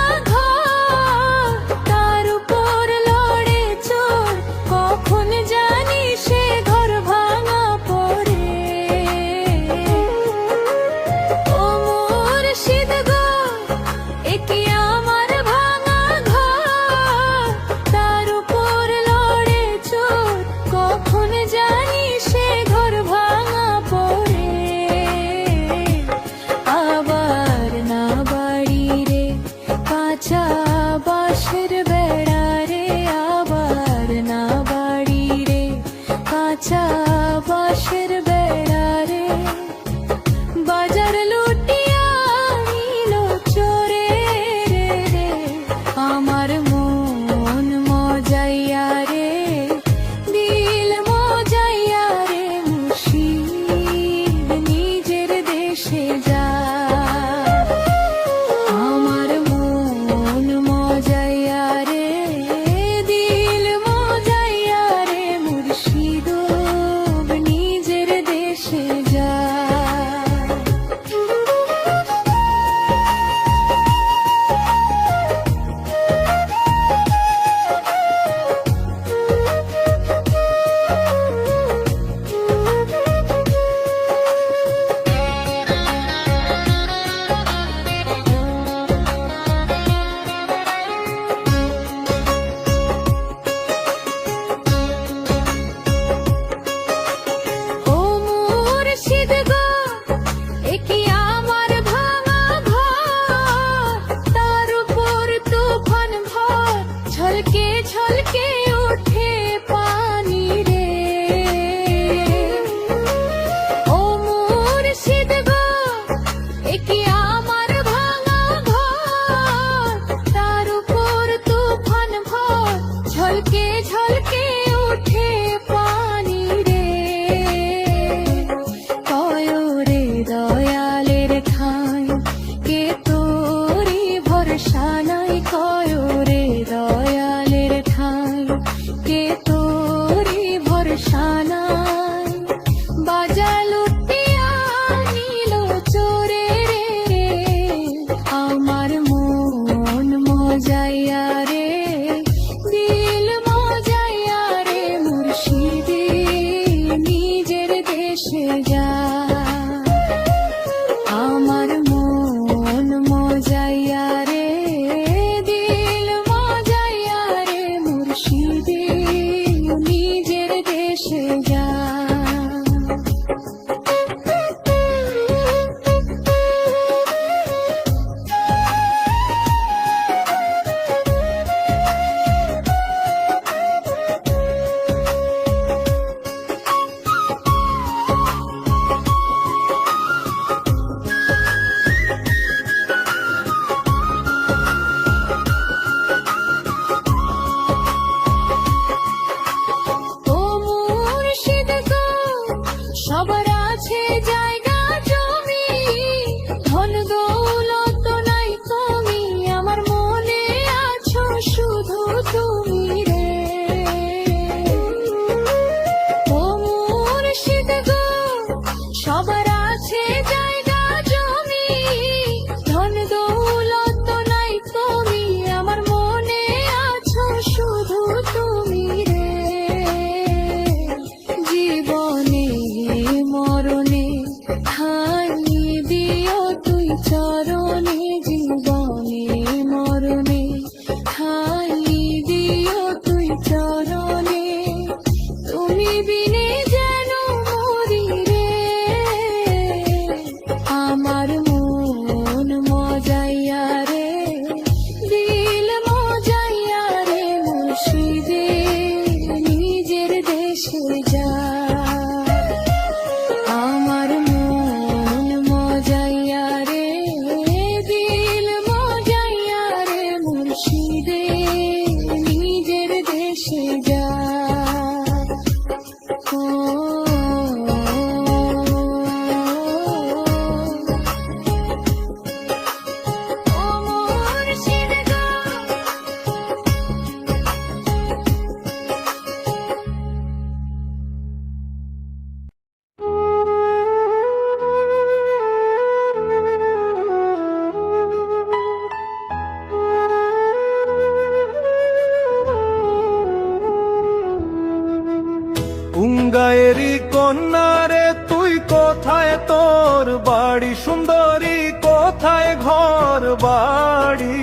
কন্যা রে তুই কোথায় তোর বাড়ি সুন্দরী কোথায় ঘর বাড়ি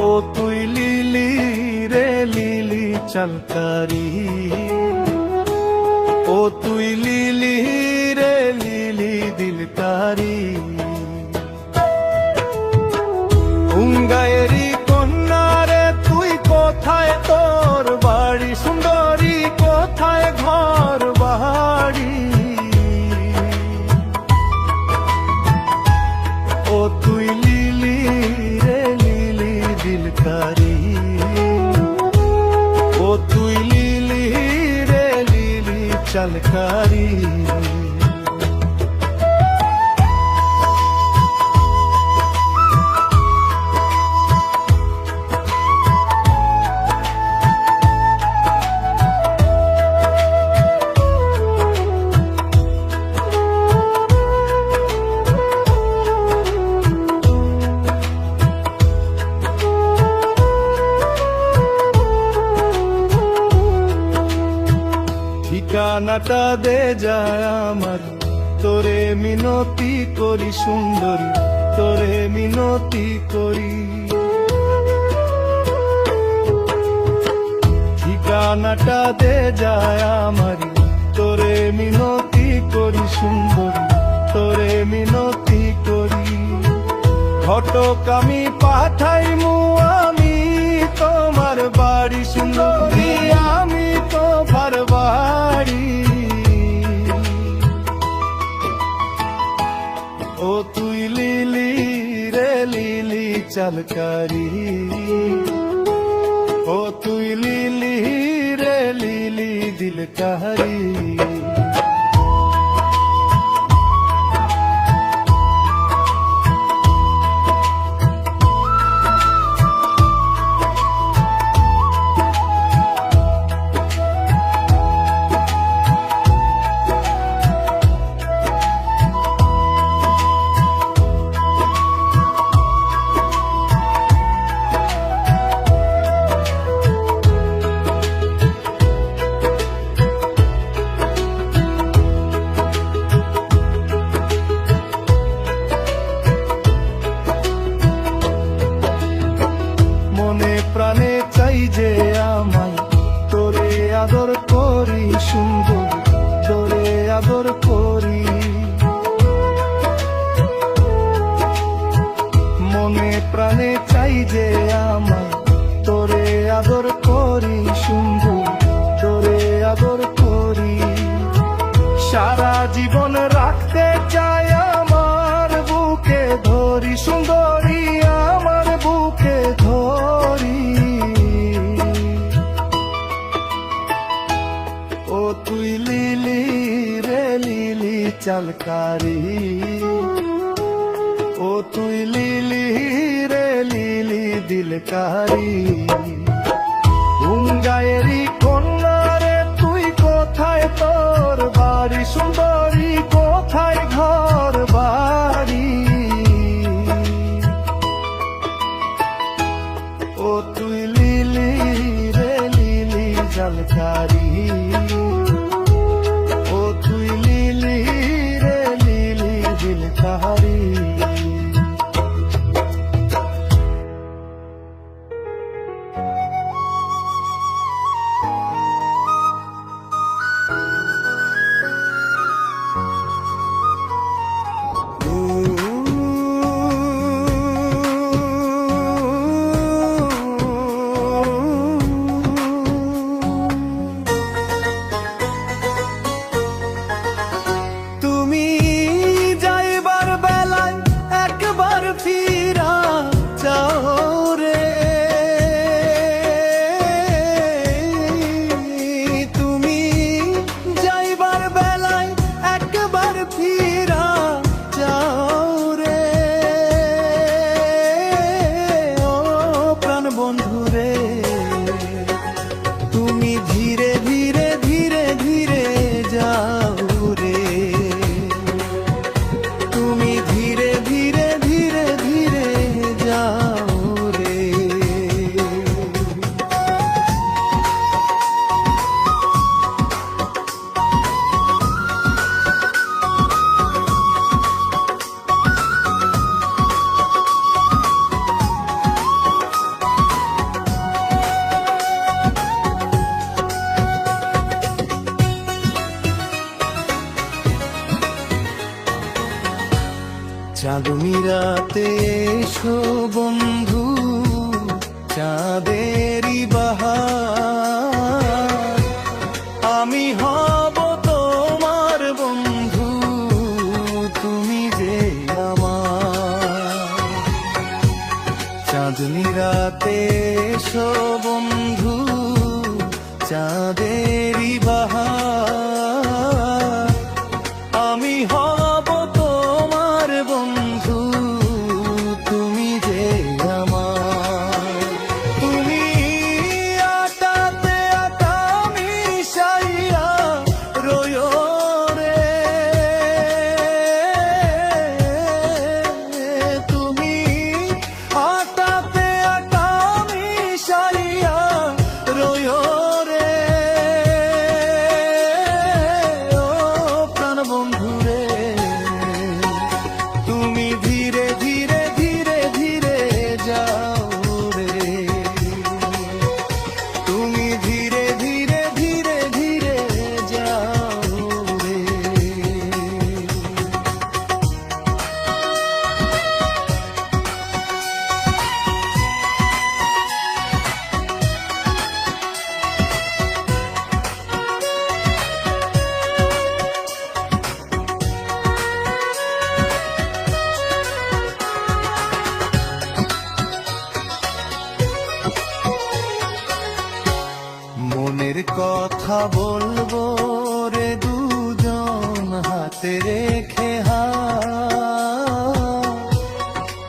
ও তুই লিলি রে লিলি চলকারি ও তুই লিলি রে লিলি দিলকারি উঙ্গায়েরি কন্যা রে তুই কোথায় তোর বাড়ি সুন্দরী কোথায় ঘর বাড়ি ও তুই লিলি রে লিলি দিলকারি ও তুই লিলি রে লিলি চলকারি ঠিকানাটা দে যায় আমার তোরে মিনতি করি সুন্দরী তোরে মিনতি করি ঠিকানাটা দে যায় আমার তোরে মিনতি করি সুন্দরী তোরে মিনতি করি ঘটক আমি পাঠাইমু আমি তোমার বাড়ি সুন্দরী আমি তোমার বাড়ি ও তুই লিলি রে লিলি চলকারি ও তুই লিলি রে লিলি দিলকারি প্রাণে চাই যে আমায় তোরে আদর করি সুন্দর তোরে আদর করি মনে প্রাণে চাই যে আমায় তোরে আদর করি সুন্দর তোরে আদর করি সারা জীবন রাখতে চাই আমার বুকে ধরি সুন্দরী আমার বুকে ধরি ও তুই লিলি রে লিলি চলকারি ও তুই লিলি রে লিলি দিলকারি উঙ্গায়েরি কন্যা রে তুই কোথায় তোর বাড়ি সুন্দরী কোথায় ঘর বাড়ি ও তুই লিলি রে লিলি জলকারি ও তুই লিলি রে লিলি দিলকারি চাঁদনি রাতে এসো বন্ধু, চাঁদেরই বাহার, আমি হব তোমার বন্ধু, তুমি যে আমার। চাঁদনি রাতে এসো বন্ধু, চাঁদেরই বাহার, আমি হব তোমার বন্ধু, তুমি যে আমার। তুমি আটাতে আটা মিশাইয়া রয়ো রে, তুমি আটাতে আটা মিশাইয়া রয়ো রে, ও প্রাণ বন্ধু রে। তুমি ধীরে ধীরে ধীরে ধীরে যাও রে, তুমি ধীরে ধীরে ধীরে ধীরে যাও রে। মনের কথা বলবো রে দুজন হাতে রেখে হাত,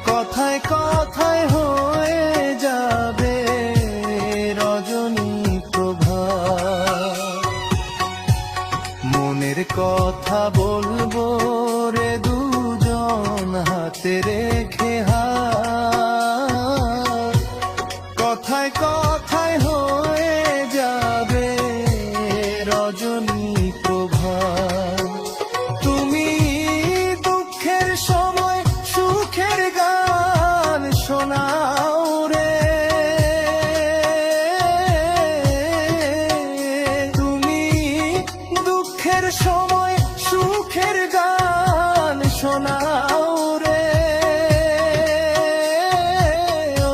কথায় কথায় হয়ে যাবে রজনী প্রভা। মনের কথা বলবো রে দুজন হাতে রেখে হাত, কথায় কথায় হয়ে যাবে রজনী প্রভা। তুমি দুঃখের সময় সুখের গান শোনাও রে, তুমি দুঃখের সময় সুখের গান শোনাও রে, ও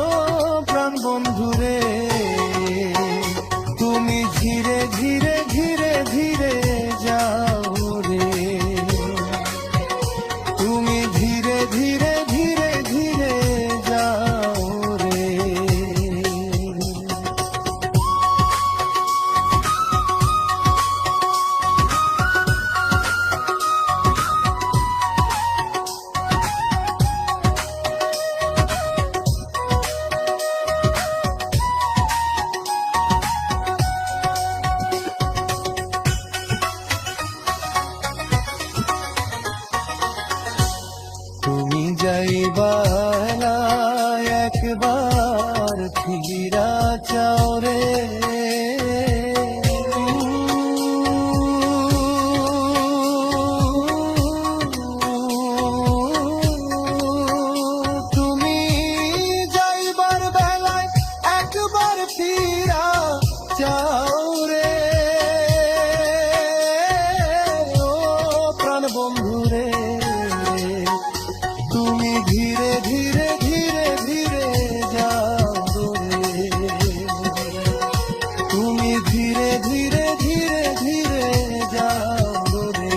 প্রাণ বন্ধু রে। তুমি ধীরে ধীরে ধীরে ধীরে যাও রে, তুমি ধীরে ধীরে ধীরে ধীরে যাও রে। তুমি যাইবালা একবার ফিরা চাও রে, তুমি যাইবার বেলায় একবার ফিরা চাও রে, ও প্রাণ বন্ধু রে। তুমি ধীরে ধীরে ধীরে ধীরে যাও রে, তুমি ধীরে ধীরে ধীরে ধীরে যাও রে।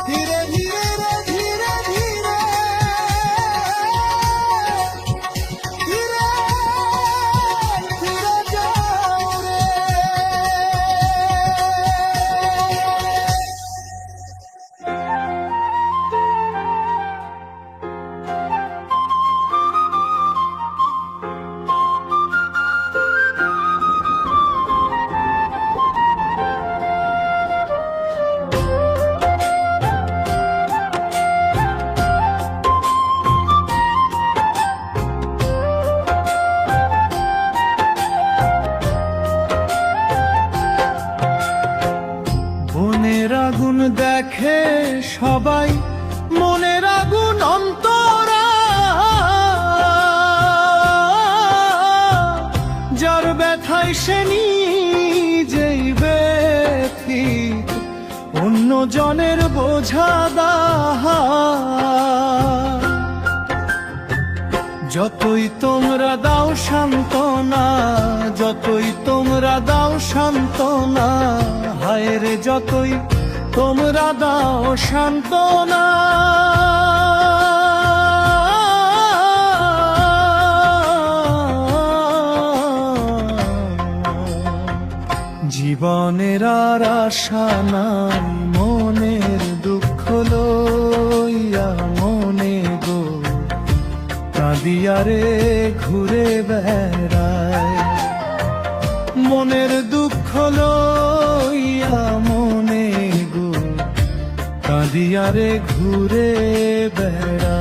ধীরে ধীরে রে ধীরে ধীরে ধীরে ধীরে যাও রে। মনের আগুন দেখে সবাই, মনের আগুন অন্তরা, যার ব্যথায় সে নিজেই ব্যথিত, অন্য জনের বোঝা দাহা। যতই তোমরা দাও সান্ত্বনা, যতই তোমরা দাও সান্ত্বনা, হায় রে যতই তোমরা দাও সান্ত্বনা। জীবনের আর আশা নাই, মনের দুঃখ লইয়া মনে গো কাঁদিয়ারে ঘুরে বেড়ায়। মনের দুঃখ লইয়া মনে গো কাঁদিয়ারে ঘুরে বেড়ায়।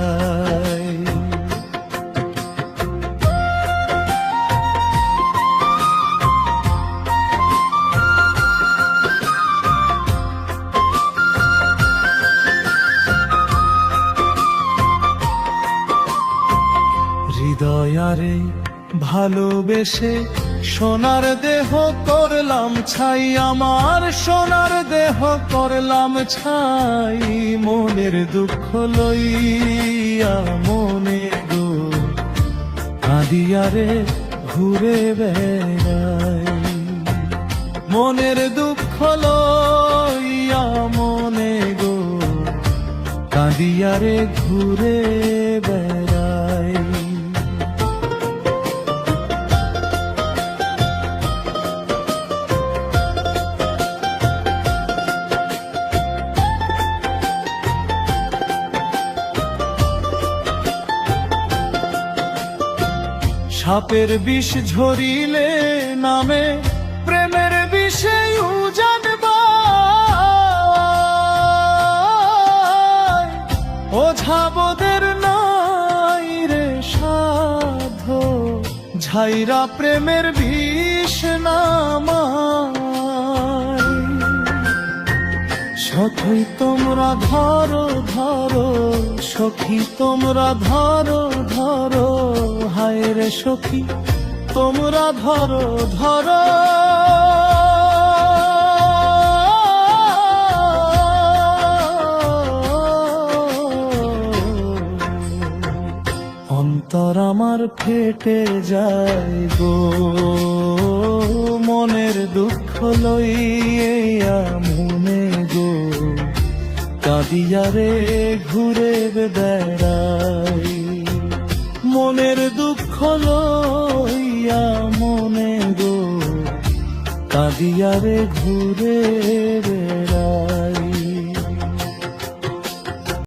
হৃদয়ারে ভালোবেসে সোনার দেহ করলাম ছাই, আমার সোনার দেহ করলাম ছাই। মনের দুঃখ লইয়া মনে গো কাঁদিয়ারে ঘুরে বেড়াই। মনের দুঃখ লইয়া মনে গো কাঁদিয়ারে ঘুরে বেড়াই। সাপের বিষ ঝরিলে নামে প্রেমের বিষে উজান বায়। ওঝাবদের নাই রে সাধ, ঝাইরা প্রেমের বিষ নামায়। সখী তোমরা ধরো ধরো, সখী তোমরা ধরো ধরো, হায় রে সখী তোমরা ধরো ধরো। অন্তর আমার ফেটে যায় গো, মনের দুঃখ লইয়া মনে গো কাঁদিয়ারে ঘুরে বেড়াই। মনের দুঃখ লইয়া মনে গো কাঁদিয়ারে ঘুরে